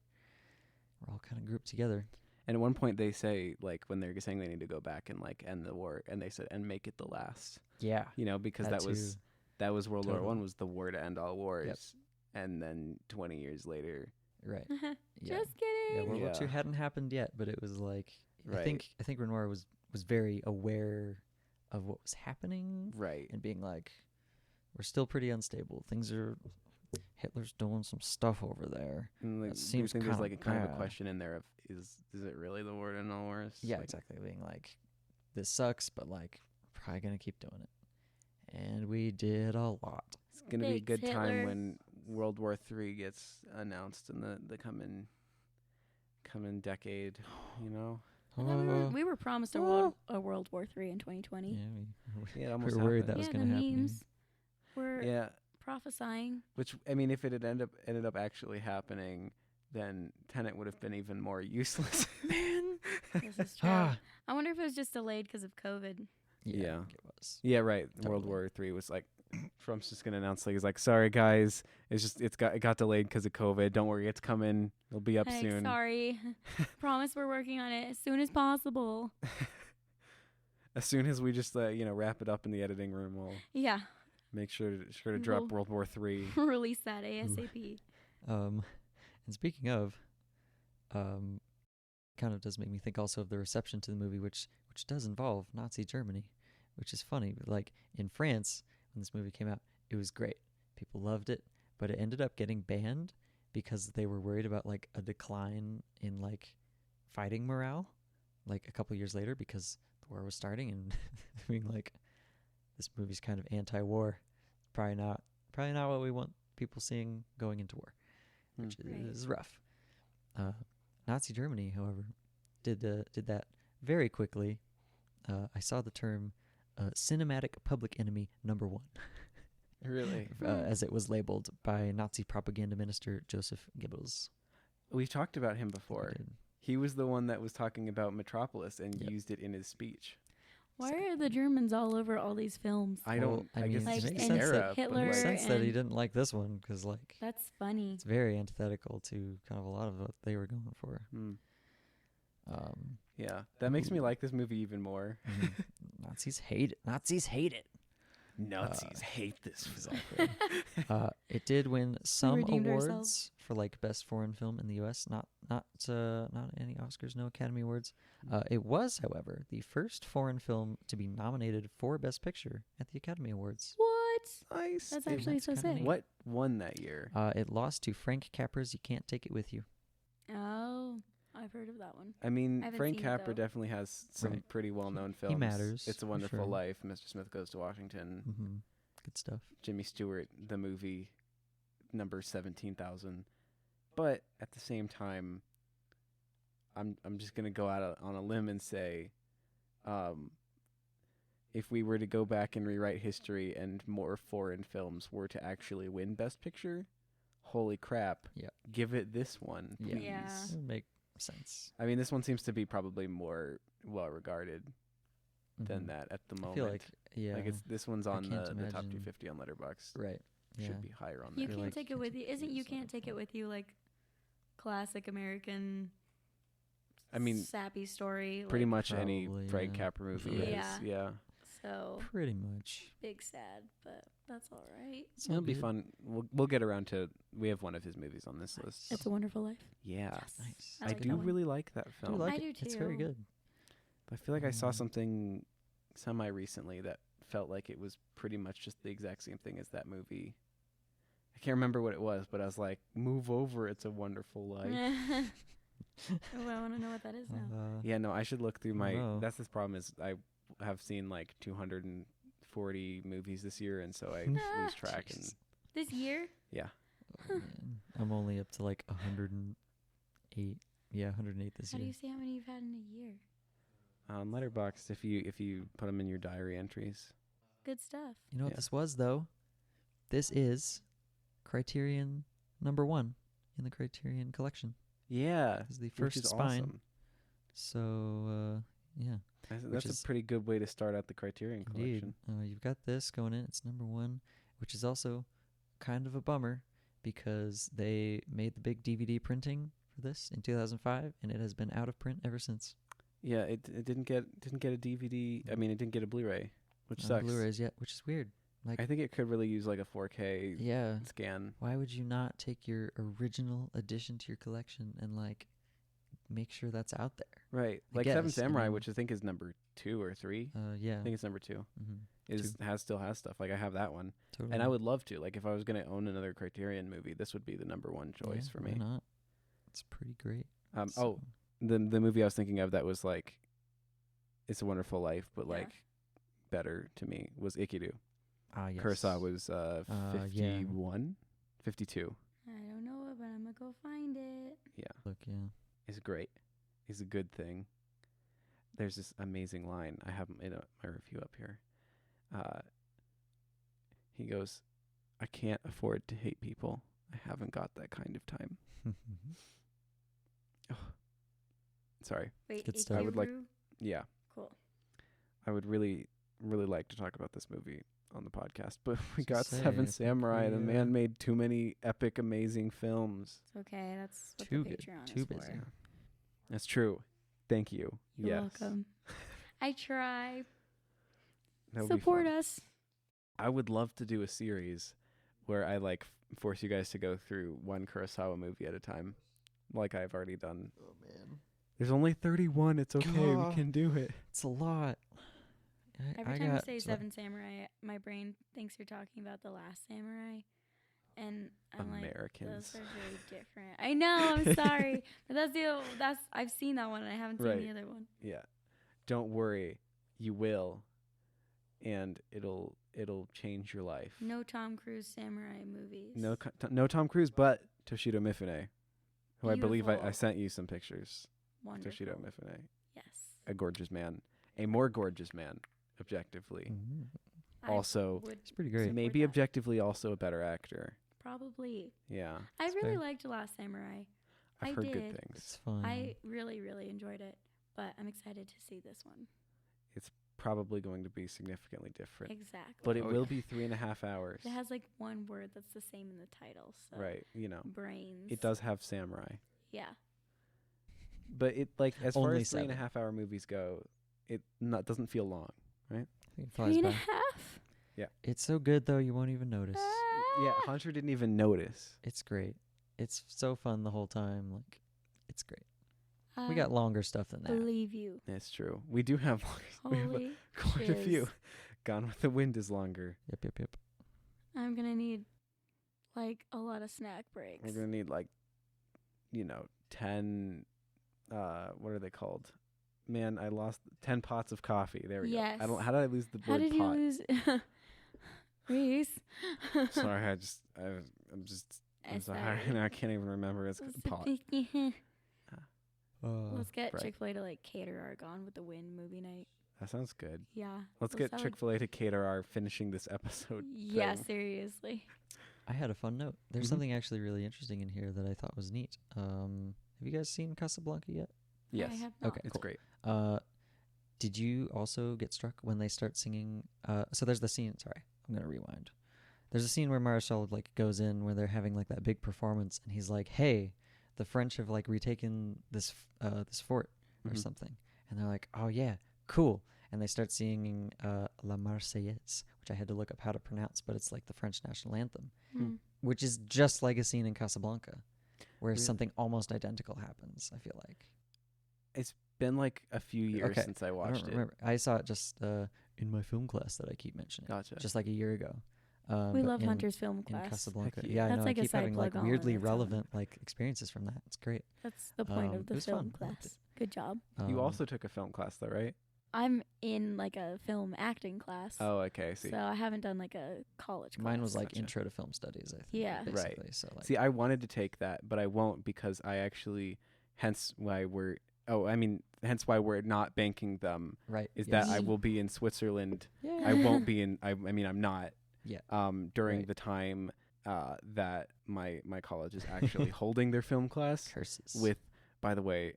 We're all kind of grouped together. And at one point they say, like, when they're saying they need to go back and, like, end the war, and they said, and make it the last. Yeah, You know, because that was World War Totally. One was the war to end all wars. Yep. And then 20 years later. right. Yeah. Just kidding. Yeah, World War II Yeah. hadn't happened yet, but it was like Right. I think Renoir was very aware of what was happening Right. and being like, we're still pretty unstable. Hitler's doing some stuff over there. And like, That do you seems think there's kinda like a kind of a bad. question in there of is it really the war to end all wars? Yeah, Like, exactly. Being like, this sucks, but like, we're probably gonna keep doing it. And we did a lot. It's gonna be a Thanks, good time Hitler. when World War III gets announced in the coming decade. You know. I thought we were promised a World War III in 2020. Yeah, Yeah, it we almost were worried happened. that was Yeah, gonna the happen. memes were Yeah, prophesying. which I mean, if it had ended up actually happening, then Tenet would have been even more useless. Man. This is true. I wonder if it was just delayed because of COVID. Yeah. I think it was. Yeah, right. World Totally. War III was like Trump's just gonna announce, like, he's like, sorry guys, it got delayed because of COVID. Don't worry, it's coming. It'll be up Hey, soon. sorry. Promise we're working on it as soon as possible. As soon as we just wrap it up in the editing room, we'll Yeah. make sure to drop We'll- World War III. Release that ASAP. And speaking of, kind of does make me think also of the reception to the movie, which does involve Nazi Germany, which is funny. Like in France, when this movie came out, it was great. People loved it, but it ended up getting banned because they were worried about like a decline in like fighting morale, like a couple years later, because the war was starting and being like, this movie's kind of anti-war. Probably not what we want people seeing going into war, which Right. is rough. Nazi Germany, however, did that very quickly, I saw the term cinematic public enemy number 1. Really? As it was labeled by Nazi propaganda minister Joseph Goebbels. We've talked about him before. He was the one that was talking about Metropolis and used it in his speech. Why are the Germans all over all these films? I guess mean, like, it's just and era. Hitler makes sense that he and- didn't like this one because, like, That's funny. it's very antithetical to kind of a lot of what they were going for. Yeah, that makes me like this movie even more. Nazis hate it. Nazis hate it. Nazis hate this. Exactly. It did win some redeemed awards ourselves. for like best foreign film in the U.S. Not any Oscars, no Academy Awards. It was, however, the first foreign film to be nominated for Best Picture at the Academy Awards. What? Nice. That's actually so sick. What won that year? It lost to Frank Capra's "You Can't Take It With You." Oh, I've heard of that one. I mean, I haven't Frank seen it, Capra though. definitely has some Right. pretty well-known films. He matters. It's a for Wonderful sure. Life. Mr. Smith Goes to Washington. Mm-hmm. Good stuff. Jimmy Stewart, the movie, number 17,000. But at the same time, I'm just gonna go out on a limb and say, if we were to go back and rewrite history and more foreign films were to actually win Best Picture, holy crap! Yep. Give it this one, Yeah. please. Yeah. It would make sense. I mean, this one seems to be probably more well regarded than Mhm. that at the moment. I feel like, yeah, Like this one's I on can't the top imagine. 250 on Letterboxd. right. Yeah. Should be higher on You there. feel Can't like Take It Can't With Take You. It Isn't With You You is Can't Take It wonderful. With You like classic American I mean, sappy story? pretty like, much any Probably, Frank yeah. Capra movie Yeah. is. Yeah. So Pretty much. big sad, but that's all right. It's all It'll be good. fun. We'll get around to. We have one of his movies on this list. It's a Wonderful Life. Yeah. Yes. Nice. I I like do that one. really like that I film. do like I it. do It's very too. good. I feel like I saw Um, something semi recently that felt like it was pretty much just the exact same thing as that movie. I can't remember what it was, but I was like, "Move over, It's a Wonderful Life." Oh, I want to know what that is now. Yeah, no, I should look through my. Wow. That's the problem is I have seen like 240 movies this year, and so I Ah, lose track. Jeez. This year? Yeah, Oh, man. I'm only up to like 108. Yeah, 108 this How do year. you see how many you've had in a year? on Letterboxd, if you put them in your diary entries. Good stuff. You know what Yeah. this was though? This is Criterion number 1 in the Criterion collection. Yeah, This is the which first is spine. awesome. So yeah, That's is- a pretty good way to start out the Criterion indeed. collection. You've got this going in. It's number 1, which is also kind of a bummer because they made the big DVD printing for this in 2005, and it has been out of print ever since. Yeah, it didn't get a DVD. I mean, it didn't get a Blu-ray, which Not sucks. Blu-rays yet, which is weird. Like, I think it could really use like a 4K yeah. scan. Why would you not take your original addition to your collection and like make sure that's out there? Right, I like Seven guess, I Samurai, mean- which I think is number 2 or 3. Yeah. I think it's number 2. Mm-hmm. Still has stuff. Like I have that one, Totally. and I would love to. Like if I was gonna own another Criterion movie, this would be the number 1 choice for Why me. not? It's pretty great. Oh, So- the movie I was thinking of that was like, It's a Wonderful Life, but Yeah. like better to me was Ikiru. Yes. Kurosawa was yeah. 51, 52. I don't know it, but I'm going to go find it. Yeah, Look, yeah. is great. Is a good thing. There's this amazing line. I have in my review up here. He goes, "I can't afford to hate people. I haven't got that kind of time." Sorry. Wait, Good stuff. I would like- Ikiru? Yeah, Cool. I would really like to talk about this movie on the podcast, but we Just got say, I Seven think Samurai. The we, man made too many epic, amazing films. It's okay. That's what Too the good. Patreon Too is busy. for. That's true. Thank you. You're yes. welcome. I try. That would be Support fun. us. I would love to do a series where I like force you guys to go through one Kurosawa movie at a time, like I've already done. Oh man, There's only 31. It's okay. God. We can do it. it's a lot. Every I time you got say like- Seven Samurai, my brain thinks you're talking about The Last Samurai. And I'm like, Americans. those are very different. I know, I'm sorry. But I've seen that one and I haven't seen Right. the other one. Yeah. Don't worry. You will. And it'll change your life. No Tom Cruise samurai movies. No Tom Cruise, but Toshido Mifune, who I believe I Beautiful. sent you some pictures. Wonderful. Toshido Mifune. Yes. a gorgeous man, a more gorgeous man, objectively. Mm-hmm. Also, It's pretty great. Maybe objectively also a better actor. Probably. Yeah. I That's really fair. liked Last Samurai. I've I heard good did. things. It's fun. I really, really enjoyed it, but I'm excited to see this one. Probably going to be significantly different. Exactly. But it Oh, will yeah. be 3.5 hours. It has like one word that's the same in the title. So Right. You know, brains. it does have samurai. Yeah. But it, like, as far Only as 3.5 hour movies go, it doesn't feel long. I think it flies 3.5. by. It's so good though, you won't even notice. Yeah, Hunter didn't even notice. It's great. It's so fun the whole time. Like, it's great. We got longer stuff than that. Believe you. That's true. We do have, we have Holy quite a few. shiz. Gone with the Wind is longer. Yep. I'm gonna need like a lot of snack breaks. We're going to need, like, 10, what are they called? Man, I lost 10 pots of coffee. There we Yes. go. How did I lose the How word did pot? you lose? Reese. Sorry, I'm sorry. I can't even remember. It's pot. Let's get right. Chick-fil-A to like cater our Gone with the Wind movie night. That sounds good. Yeah. Let's Let's get have, Chick-fil-A to cater our finishing this episode. Yeah, thing. seriously. I had a fun note. There's Mhm. something actually really interesting in here that I thought was neat. Have you guys seen Casablanca yet? Yes. I have not. Okay. It's Cool. great. Did you also get struck when they start singing? So there's the scene. Sorry, I'm gonna rewind. There's a scene where Marshall like goes in where they're having like that big performance, and he's like, "Hey, the French have like retaken this this fort or Mhm. something," and they're like, "Oh yeah, cool." And they start singing La Marseillaise, which I had to look up how to pronounce, but it's like the French national anthem, Mm. which is just like a scene in Casablanca, where Really? something almost identical happens. I feel like. It's been like a few years Okay, since I I watched don't it. remember. I saw it just in my film class that I keep mentioning. Gotcha. Just like a year ago. We but love in, Hunter's film in class. Casablanca. Heck Yeah, I That's know. like I a keep side having like plug all on weirdly its own. relevant like experiences from that. It's great. That's the point of It the was film fun. I liked class. Good job. You also took a film class, though, right? I'm in like a film acting class. Oh, okay. I see. So I haven't done like a college class. mine was like Gotcha. intro to film studies. I think. Yeah. Right. Basically. So like. See, I wanted to take that, but I won't because I actually, hence why we're not banking them. Right. Is yes. that I will be in Switzerland. Yeah. I won't be in. I'm not. Yeah. During Right. the time that my college is actually holding their film class Curses. with, by the way,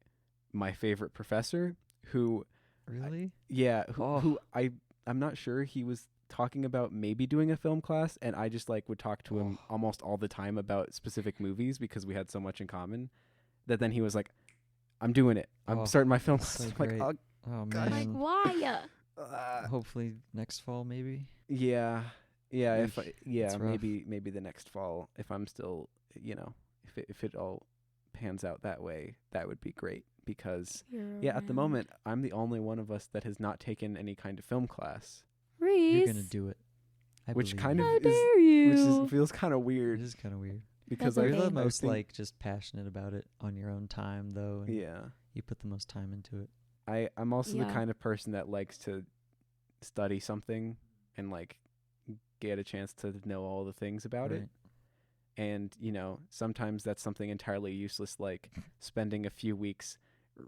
my favorite professor who. Really? Yeah, Oh. who I'm not sure he was talking about maybe doing a film class, and I just like would talk to him almost all the time about specific movies because we had so much in common. That then he was like, "I'm doing it. I'm Oh, starting my film that's class." so I'm like, great. Oh God. Like, man. why? Hopefully next fall maybe. yeah. If Eesh, that's rough. maybe the next fall, if I'm still, if it all pans out that way, that would be great because. Yeah, at the moment, I'm the only one of us that has not taken any kind of film class, Reese. You're gonna do it. I which believe kind you. of How is, dare you? which feels kind of It weird is kind of weird. because That's You're okay. the most think- like just passionate about it on your own time though. And yeah. You put the most time into it. I'm also the Yeah. kind of person that likes to study something and like get a chance to know all the things about it. Right. And, sometimes that's something entirely useless, like spending a few weeks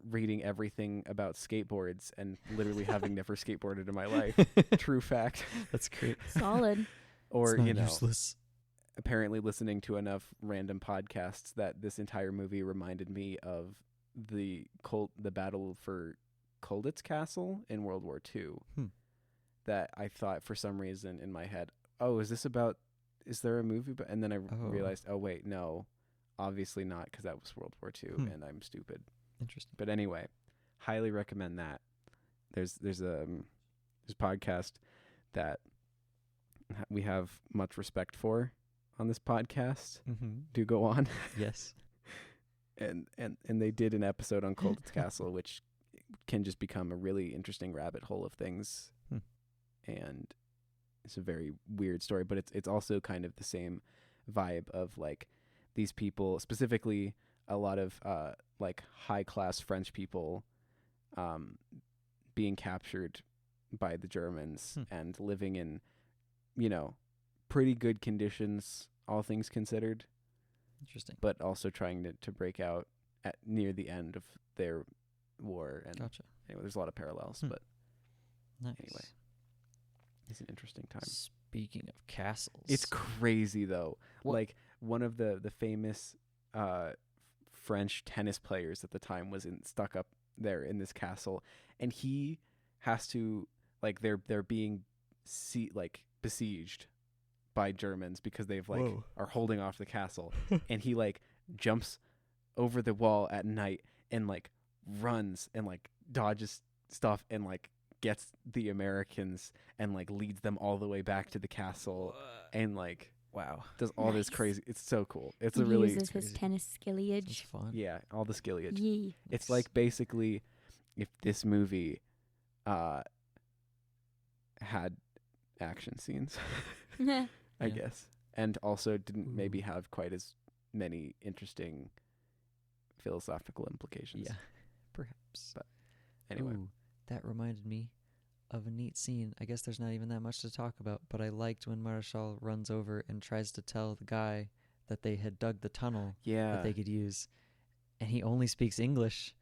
reading everything about skateboards and literally having never skateboarded in my life. True fact. That's great. Solid. Or, It's not useless. apparently listening to enough random podcasts that this entire movie reminded me of the battle for Colditz Castle in World War II. That I thought for some reason in my head, is there a movie? And then I realized, oh wait, no, obviously not, because that was World War II and I'm stupid. Interesting. But anyway, highly recommend that. There's a podcast that we have much respect for on this podcast. Mm-hmm. Do go on. Yes. and they did an episode on Colditz Castle, which can just become a really interesting rabbit hole of things. And it's a very weird story, but it's also kind of the same vibe of like these people, specifically a lot of like high class French people being captured by the Germans and living in, pretty good conditions, all things considered. Interesting. But also trying to break out near the end of their war. And Gotcha. anyway, there's a lot of parallels, but Nice. anyway, it's an interesting time. Speaking of castles, It's crazy though. What? Like one of the famous French tennis players at the time was stuck up there in this castle, and he has to like they're being besieged by Germans because they've like Whoa. are holding off the castle, and he like jumps over the wall at night and like runs and like dodges stuff and like gets the Americans and like leads them all the way back to the castle and like wow, does all this Nice. crazy. It's so cool. It's He a really uses his tennis It's skillage. fun. yeah, all the skillage. Yee. It's like basically if this movie had action scenes, I Yeah. guess, and also didn't maybe Ooh. have quite as many interesting philosophical implications. Yeah, perhaps. But anyway, Ooh, that reminded me of a neat scene. I guess there's not even that much to talk about, but I liked when Marshall runs over and tries to tell the guy that they had dug the tunnel yeah, that they could use, and he only speaks English.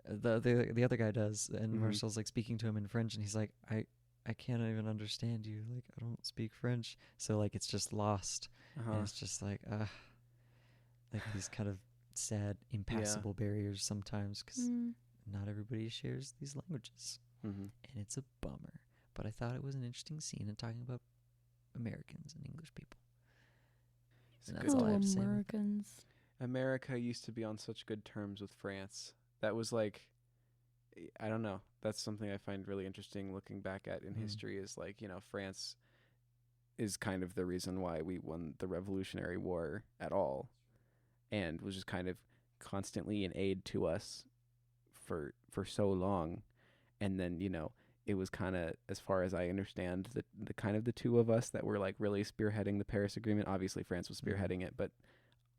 The other guy does, and Mhm. Marshall's like speaking to him in French, and he's like, I can't even understand you. Like, I don't speak French. So like it's just lost. uh-huh. And it's just like these kind of sad, impassable barriers sometimes, because Mm. not everybody shares these languages, Mhm. and it's a bummer. But I thought it was an interesting scene in talking about Americans and English people. It's And a that's good all I Oh, have to say about that. Americans. America used to be on such good terms with France. That was like, I don't know. That's something I find really interesting looking back at in Mhm. history is like, France is kind of the reason why we won the Revolutionary War at all and was just kind of constantly in aid to us for so long. And then, it was kind of, as far as I understand, the kind of the two of us that were like really spearheading the Paris Agreement. Obviously France was spearheading it, but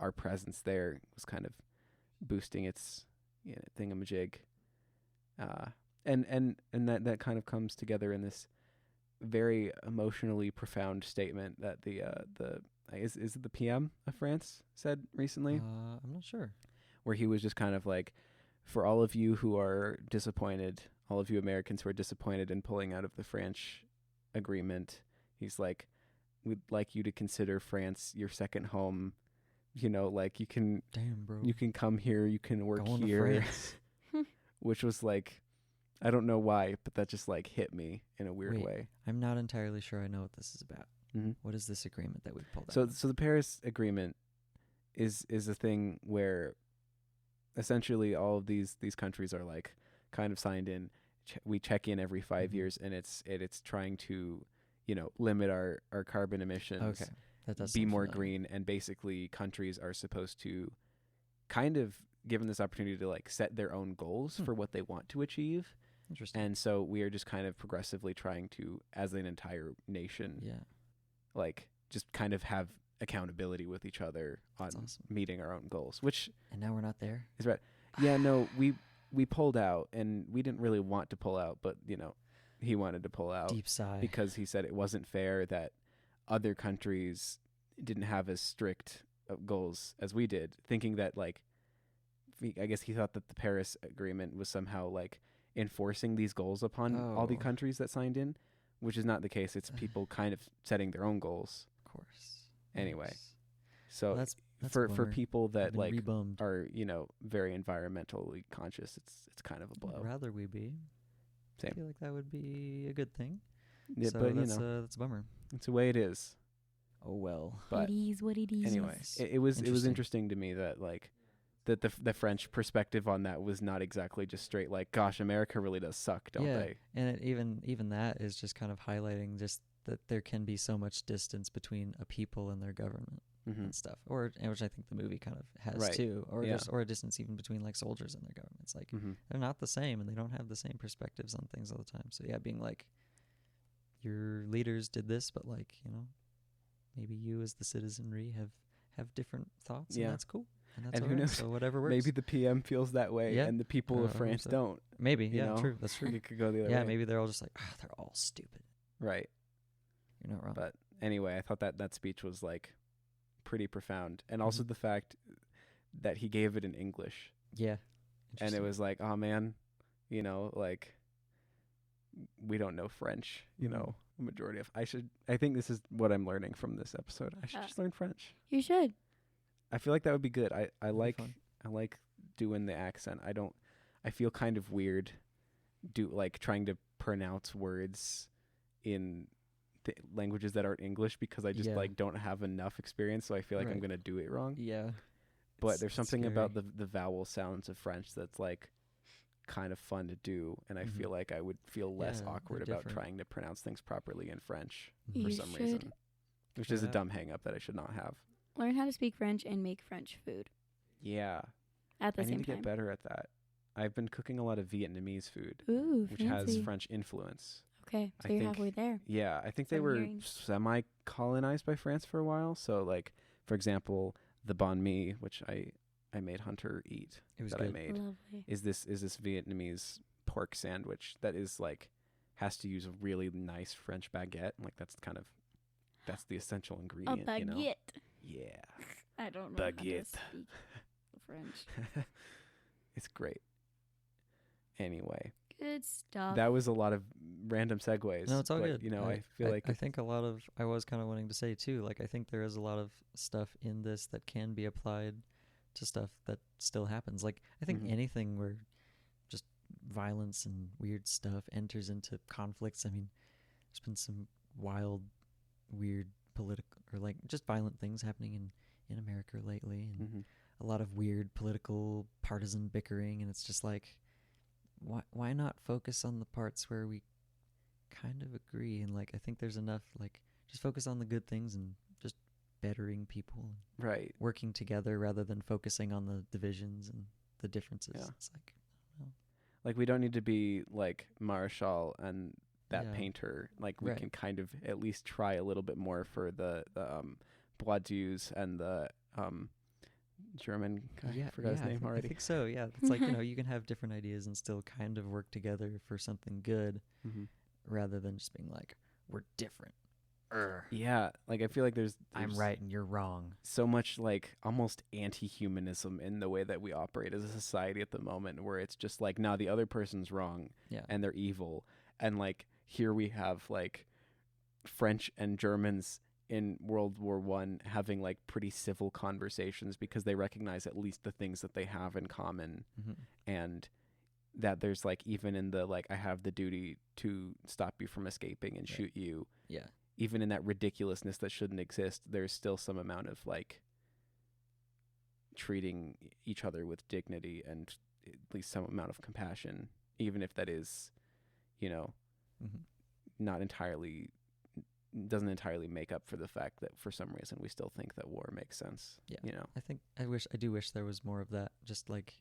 our presence there was kind of boosting its thingamajig. And that kind of comes together in this very emotionally profound statement that the is it the PM of France said recently, I'm not sure. where he was just kind of like, for all of you who are disappointed, all of you Americans who are disappointed in pulling out of the French agreement, he's like, we'd like you to consider France your second home. Like you can Damn, bro. come here, you can work Going to here, France. which was like, I don't know why, but that just like hit me in a weird Wait. way. I'm not entirely sure I know what this is about. Mm-hmm. What is this agreement that we pulled out? So the Paris Agreement is a thing where essentially all of these countries are like kind of signed in. We check in every 5 Mhm. years, and it's trying to limit our carbon emissions. Okay, that does Be sound more familiar. green, and basically countries are supposed to kind of given this opportunity to like set their own goals for what they want to achieve. Interesting. And so we are just kind of progressively trying to, as an entire nation, Yeah, like just kind of have accountability with each other on That's awesome. meeting our own goals, which and now we're not there. is right. Yeah, no, we pulled out, and we didn't really want to pull out, but he wanted to pull out Deep sigh. because he said it wasn't fair that other countries didn't have as strict goals as we did, thinking that like I guess he thought that the Paris Agreement was somehow like enforcing these goals upon all the Oh. countries that signed in, which is not the case. It's people kind of setting their own goals. Of course. Anyway, Yes. so Well, that's a for bummer. people I've that been like rebummed. are very environmentally conscious, it's kind of a blow. Rather we be. Same. I feel like that would be a good thing. Yeah, So but that's a bummer. it's the way it is. Oh well. But it is what it is. anyway, Yes. it was Interesting. interesting to me that like that the French perspective on that was not exactly just straight like, gosh, America really does suck, don't Yeah. they? And even that is just kind of highlighting just that there can be so much distance between a people and their government Mm-hmm. and stuff, and which I think the movie kind of has Right. too, or Yeah. or a distance even between like soldiers and their government. It's like Mm-hmm. they're not the same, and they don't have the same perspectives on things all the time. So yeah, being like, your leaders did this, but like maybe you as the citizenry have different thoughts, Yeah. and that's cool, and that's And who alright, knows, so whatever works. Maybe the PM feels that way, Yeah. and the people of I hope France so. don't. maybe you yeah, know? true, that's true. It could go the other Yeah, way. maybe they're all just like, they're all stupid. Right. You're not wrong. But anyway, I thought that speech was like pretty profound, and also Mhm. the fact that he gave it in English, Yeah. and it Interesting. was like, oh man, You know, like we don't know French, you know, a majority of. I think this is what I'm learning from this episode. I should just learn French. You should. I feel like that would be good. I like fun. doing the accent. I feel kind of weird trying to pronounce words in languages that aren't English because I just like don't have enough experience, so I feel like I'm going to do it wrong. Yeah. But there's something about the vowel sounds of French that's like kind of fun to do, and I feel like I would feel less awkward about trying to pronounce things properly in French for some reason, which is a dumb hang up that I should not have. Learn how to speak French and make French food. Yeah. At the same time. I need to get better at that. I've been cooking a lot of Vietnamese food, which fancy. has French influence. Okay, so you're halfway there. Yeah, I think they were semi-colonized by France for a while. So, like, for example, the banh mi, which I made Hunter eat, I made, lovely. is this Vietnamese pork sandwich that is like has to use a really nice French baguette. Like that's the essential ingredient. A baguette. You know? Yeah. I don't know baguette. how to speak French. It's great. Anyway. Good stuff. That was a lot of random segues. No, it's all good. You know, I feel like I think a lot of I was kind of wanting to say too. Like I think there is a lot of stuff in this that can be applied to stuff that still happens. Like I think anything where just violence and weird stuff enters into conflicts. I mean, there's been some wild, weird political or like just violent things happening in America lately, and a lot of weird political partisan bickering, and it's just like. Why not focus on the parts where we kind of agree? And like I think there's enough like just focus on the good things and just bettering people, right? Working together rather than focusing on the divisions and the differences. Yeah. It's like I don't know. Like we don't need to be like Marshall and that painter. Like we can kind of at least try a little bit more for the Boidieu's and the German guy. I forgot his name already. I think so, yeah. It's like, you know, you can have different ideas and still kind of work together for something good rather than just being like, we're different. Yeah, like I feel like there's I'm right and you're wrong. So much like almost anti-humanism in the way that we operate as a society at the moment where it's just like, nah, the other person's wrong and they're evil. And like here we have like French and Germans in World War I having like pretty civil conversations because they recognize at least the things that they have in common and that there's like even in the like I have the duty to stop you from escaping and shoot you. Yeah. Even in that ridiculousness that shouldn't exist, there's still some amount of like treating each other with dignity and at least some amount of compassion, even if that is, you know, not entirely doesn't entirely make up for the fact that for some reason we still think that war makes sense. Yeah. You know, I do wish there was more of that. Just like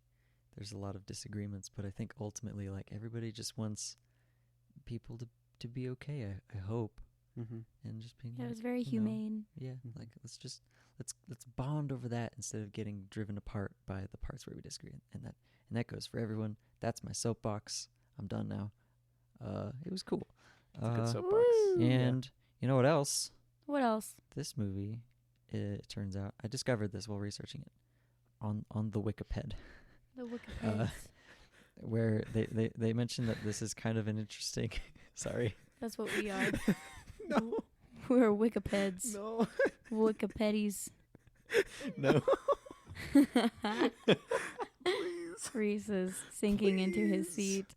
there's a lot of disagreements, but I think ultimately like everybody just wants people to be okay. I hope. And just being it was very humane. Know, like let's bond over that instead of getting driven apart by the parts where we disagree. And that goes for everyone. That's my soapbox. I'm done now. It was cool. Good soapbox. And you know what else? What else? This movie, it turns out, I discovered this while researching it on the Wikipedia. The Wikipedia. Where they mentioned that this is kind of an interesting. Sorry. That's what we are. No. We're Wikipeds. No. Wikipedies. No. Please. Reese is sinking into his seat.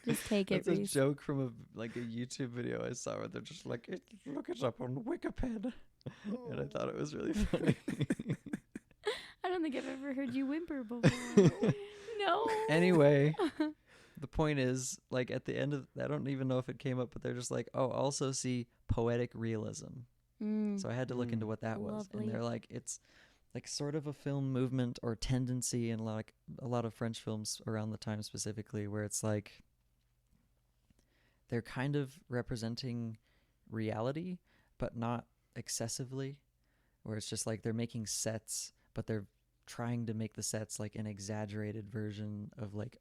Just take it, That's Reese. a joke from a YouTube video I saw where they're just like, look it up on Wikipedia. And I thought it was really funny. I don't think I've ever heard you whimper before. No. Anyway, the point is, like, at the end of, I don't even know if it came up, but they're just like, oh, also see poetic realism. So I had to look into what that was. Lovely. And they're like, it's like sort of a film movement or tendency in like a lot of French films around the time specifically, where it's like they're kind of representing reality, but not excessively, where it's just like they're making sets, but they're trying to make the sets like an exaggerated version of like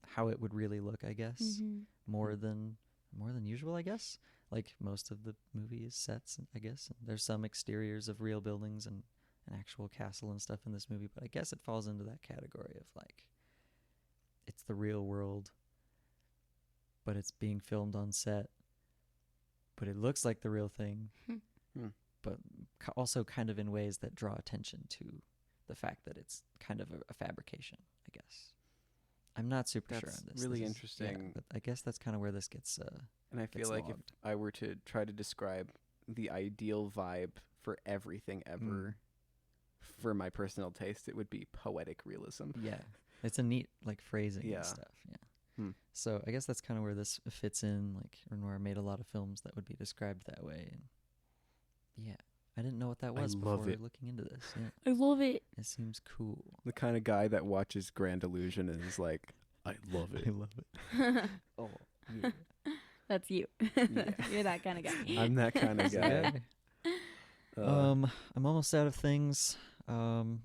how it would really look, I guess, more than usual, I guess. Like most of the movie is sets, I guess. And there's some exteriors of real buildings and an actual castle and stuff in this movie, but I guess it falls into that category of like it's the real world, but it's being filmed on set, but it looks like the real thing, but also kind of in ways that draw attention to the fact that it's kind of a fabrication, I guess. I'm not super sure on this. Really this interesting. Is, but I guess that's kind of where this gets and I feel like logged. if I were to try to describe the ideal vibe for everything ever, for my personal taste, it would be poetic realism. Yeah. It's a neat like phrasing Yeah. and stuff. Yeah. So I guess that's kind of where this fits in. Like Renoir made a lot of films that would be described that way. And yeah. I didn't know what that was before looking into this. Yeah. I love it. It seems cool. The kind of guy that watches Grand Illusion and is like, I love it. I love it. Oh, yeah. That's you. You're that kind of guy. I'm that kind of guy. I'm almost out of things. I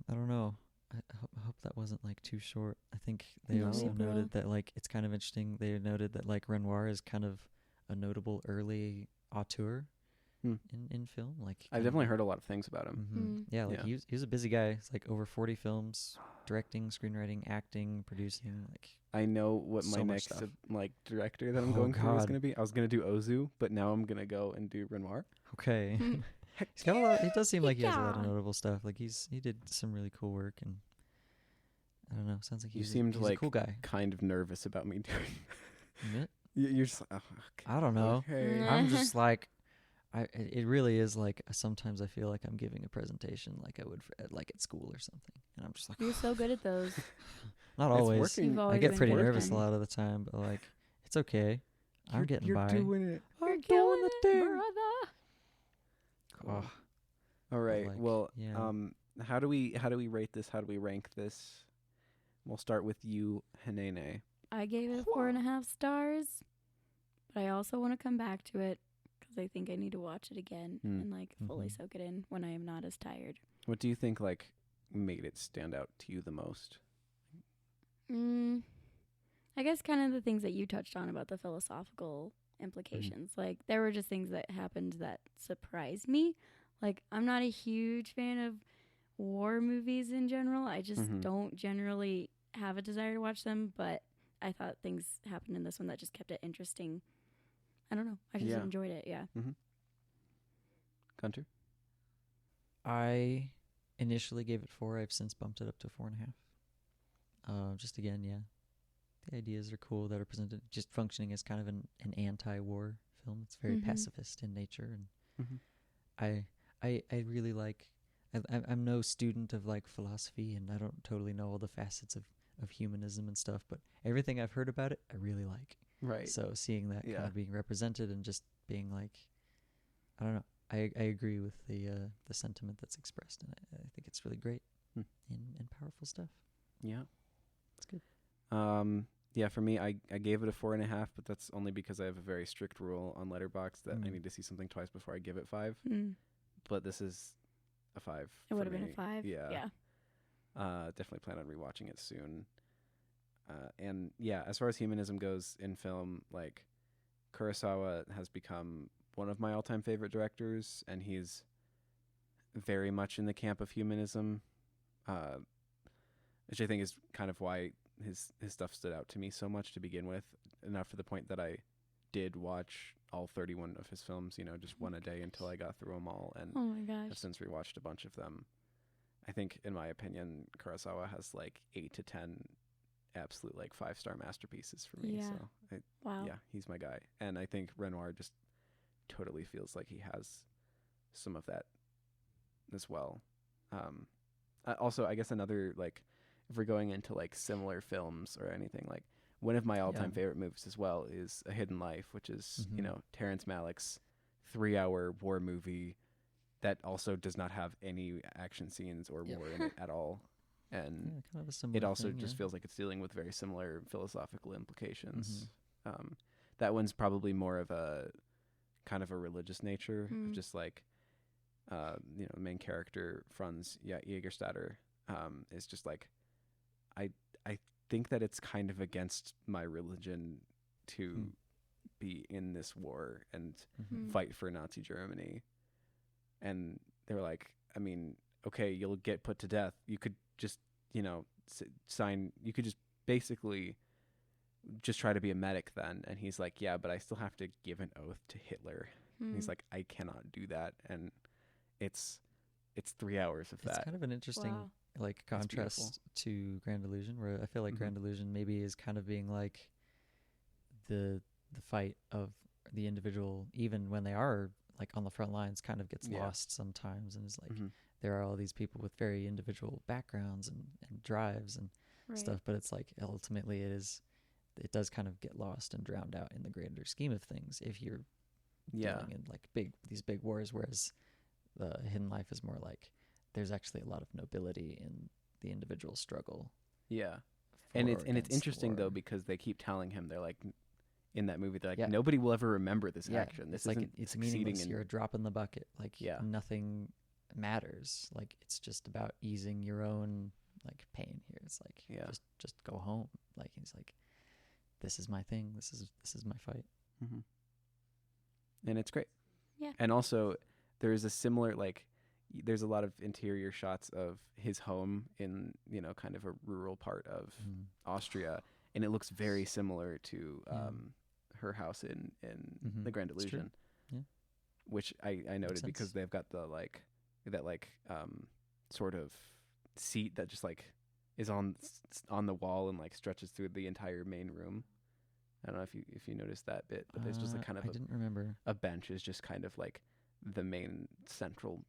don't know. I hope that wasn't like too short. I think they also noted that like it's kind of interesting. They noted that like Renoir is kind of a notable early auteur in film. Like I've definitely heard a lot of things about him. Yeah, like he was a busy guy. It's like over 40 films, directing, screenwriting, acting, producing. Like I know what my next like director that I'm going for is going to be. I was going to do Ozu, but now I'm going to go and do Renoir. Okay. He's got a lot. It does seem like he has a lot of notable stuff. Like he did some really cool work, and I don't know. Sounds like he's like a cool guy. Kind of nervous about me doing. It? You're just like, oh, okay. I don't know. Okay. I'm just like, it really is like sometimes I feel like I'm giving a presentation like I would like at school or something, and I'm just like, you're so good at those. Not always. I get pretty nervous a lot of the time, but like it's okay. I'm getting by. You're doing it. We're doing the thing, brother. Cool. Oh. All right. Like, well, yeah. how do we rate this? How do we rank this? We'll start with you, Hanene. I gave it 4.5 stars, but I also want to come back to it because I think I need to watch it again and like fully soak it in when I am not as tired. What do you think like made it stand out to you the most? I guess kind of the things that you touched on about the philosophical implications. Like there were just things that happened that surprised me. Like I'm not a huge fan of war movies in general. I just don't generally have a desire to watch them, but I thought things happened in this one that just kept it interesting. I don't know. I just enjoyed it. Yeah. Gunter? I initially gave it 4. I've since bumped it up to 4.5. Just again, the ideas are cool that are presented, just functioning as kind of an anti-war film. It's very pacifist in nature, and I really like. I'm no student of like philosophy, and I don't totally know all the facets of humanism and stuff, but everything I've heard about it, I really like. Right. So seeing that kind of being represented and just being like, I don't know. I agree with the sentiment that's expressed, and I think it's really great and powerful stuff. Yeah. It's good. Yeah, for me, I gave it a 4.5, but that's only because I have a very strict rule on Letterboxd that I need to see something twice before I give it 5. But this is a 5. It would have been a 5. Yeah. Definitely plan on rewatching it soon. And yeah, as far as humanism goes in film, like Kurosawa has become one of my all-time favorite directors, and he's very much in the camp of humanism, which I think is kind of why his stuff stood out to me so much to begin with, enough to the point that I did watch all 31 of his films, just one a day until I got through them all, and oh my gosh, have since rewatched a bunch of them. I think, in my opinion, Kurosawa has like 8 to 10 absolute like 5-star masterpieces for me. Yeah. So wow. Yeah, he's my guy. And I think Renoir just totally feels like he has some of that as well. Also, I guess another, like, if we're going into like similar films or anything, like one of my all-time favorite movies as well is A Hidden Life, which is, Terrence Malick's 3-hour war movie that also does not have any action scenes or war in it at all. And kind of it also just feels like it's dealing with very similar philosophical implications. That one's probably more of a kind of a religious nature, of just like, the main character, Franz Jägerstätter, is just like, I think that it's kind of against my religion to be in this war and fight for Nazi Germany. And they're like, I mean, okay, you'll get put to death. You could just, sign, you could just basically just try to be a medic then. And he's like, yeah, but I still have to give an oath to Hitler. And he's like, I cannot do that. And it's 3 hours of that. It's kind of an interesting like contrast to Grand Illusion, where I feel like Grand Illusion maybe is kind of being like the fight of the individual, even when they are like on the front lines, kind of gets lost sometimes, and it's like there are all these people with very individual backgrounds and drives and stuff, but it's like ultimately it does kind of get lost and drowned out in the grander scheme of things if you're dealing in like these big wars, whereas the Hidden Life is more like there's actually a lot of nobility in the individual struggle. Yeah. And it's interesting though, because they keep telling him, they're like, in that movie, they're like, nobody will ever remember this action. This like isn't it's meaningless. You're a drop in the bucket. Like nothing matters. Like it's just about easing your own like pain here. It's like just go home. Like he's like, this is my thing. This is my fight. And it's great. Yeah. And also there is a similar, like, there's a lot of interior shots of his home in, you know, kind of a rural part of Austria, and it looks very similar to her house in the Grand Illusion, which I noted because they've got the sort of seat that just like is on the wall and like stretches through the entire main room. I don't know if you noticed that bit, but there's just like kind of didn't remember. A bench is just kind of like the main central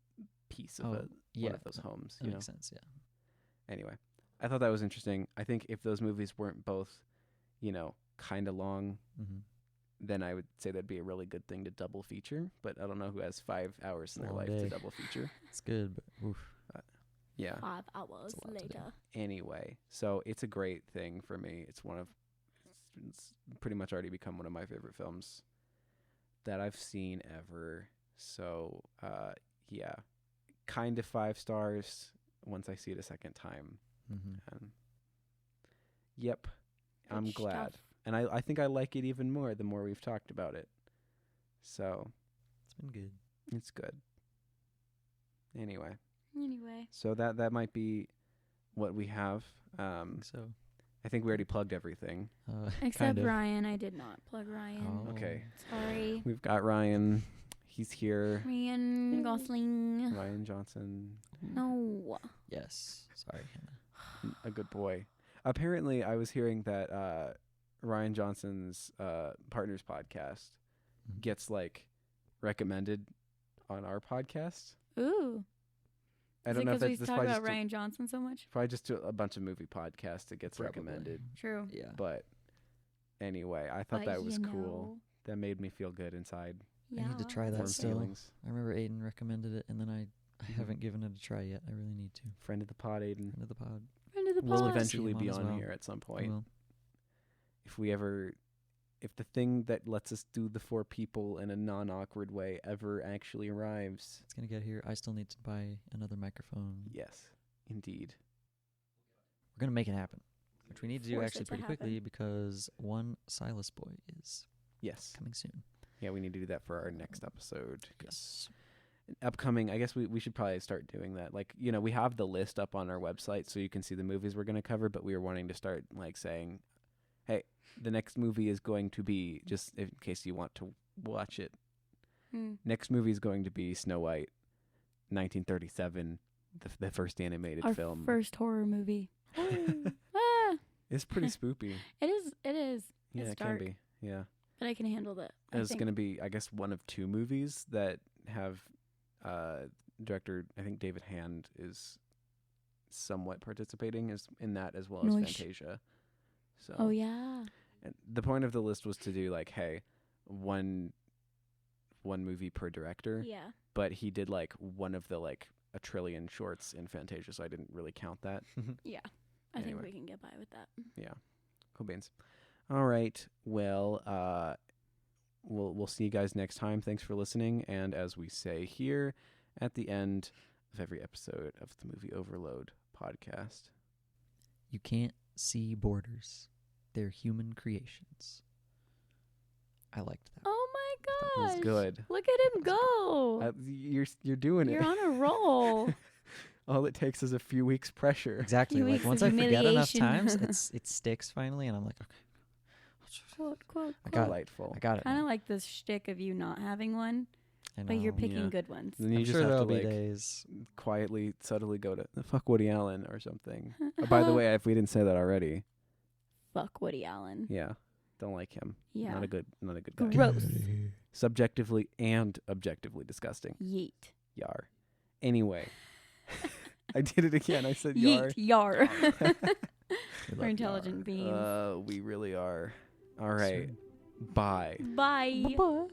piece of one of those homes. That makes sense. Yeah. Anyway, I thought that was interesting. I think if those movies weren't both, you know, kind of long, then I would say that'd be a really good thing to double feature. But I don't know who has 5 hours in their life to double feature. It's good, but oof. Yeah. 5 hours later. Anyway, so it's a great thing for me. It's pretty much already become one of my favorite films that I've seen ever. So, yeah, kind of 5 stars once I see it a second time. Yep, I'm glad. Stuff. And I think I like it even more the more we've talked about it. So it's been good. It's good. Anyway. So that might be what we have. So I think we already plugged everything. Except Ryan. I did not plug Ryan. Oh. Okay. Sorry. We've got Ryan. He's here. Ryan Gosling. Ryan Johnson. No. Yes. Sorry, Hannah. A good boy. Apparently, I was hearing that Ryan Johnson's Partners podcast gets like recommended on our podcast. Ooh. I don't know if we talk about Ryan Johnson so much. Probably just a bunch of movie podcasts it gets recommended. True. Yeah. But anyway, I thought that was cool. That made me feel good inside. Yeah. I need to try that still. Feelings. I remember Aiden recommended it, and then I haven't given it a try yet. I really need to. Friend of the pod, Aiden. Friend of the pod. We'll eventually be on here at some point. If the thing that lets us do the 4 people in a non-awkward way ever actually arrives. It's going to get here. I still need to buy another microphone. Yes, indeed. We're going to make it happen, which we need to do actually pretty quickly because one Silas Boy is coming soon. Yeah, we need to do that for our next episode. Yes. Upcoming, I guess we should probably start doing that. Like, you know, we have the list up on our website so you can see the movies we're going to cover, but we were wanting to start like saying, hey, the next movie is going to be, just in case you want to watch it, next movie is going to be Snow White, 1937, the first animated film. Our first horror movie. It's pretty spoopy. It is. Yeah, it's it dark, can be. Yeah. But I can handle that. It's going to be, I guess, one of 2 movies that have director, I think David Hand is somewhat participating in that as well as Fantasia. So. Oh yeah. And the point of the list was to do like, hey, one movie per director. Yeah. But he did like one of the like a trillion shorts in Fantasia, so I didn't really count that. Yeah. I think we can get by with that. Yeah. Cool beans. All right. Well, we'll see you guys next time. Thanks for listening. And as we say here at the end of every episode of the Movie Overload podcast, you can't see borders. They're human creations. I liked that. Oh my gosh. That was good. Look at him go. You're doing it. You're on a roll. All it takes is a few weeks pressure. Exactly. Like once I forget enough times, it sticks finally, and I'm like, okay, Quote. I got it. Delightful. I got it. Kind of like this shtick of you not having one, but you're picking Yeah. good ones. Then you I'm just sure have there'll to be like days. quietly, subtly go to fuck Woody Allen or something. By the way, if we didn't say that already, Fuck Woody Allen. yeah, don't like him. Yeah. Not a good guy. Gross. Subjectively and objectively disgusting. Yeet. Yar. Anyway, I did it again. I said yar. Yeet. Yar. We We're love intelligent beings. We really are. All right. Bye. Bye. Bye.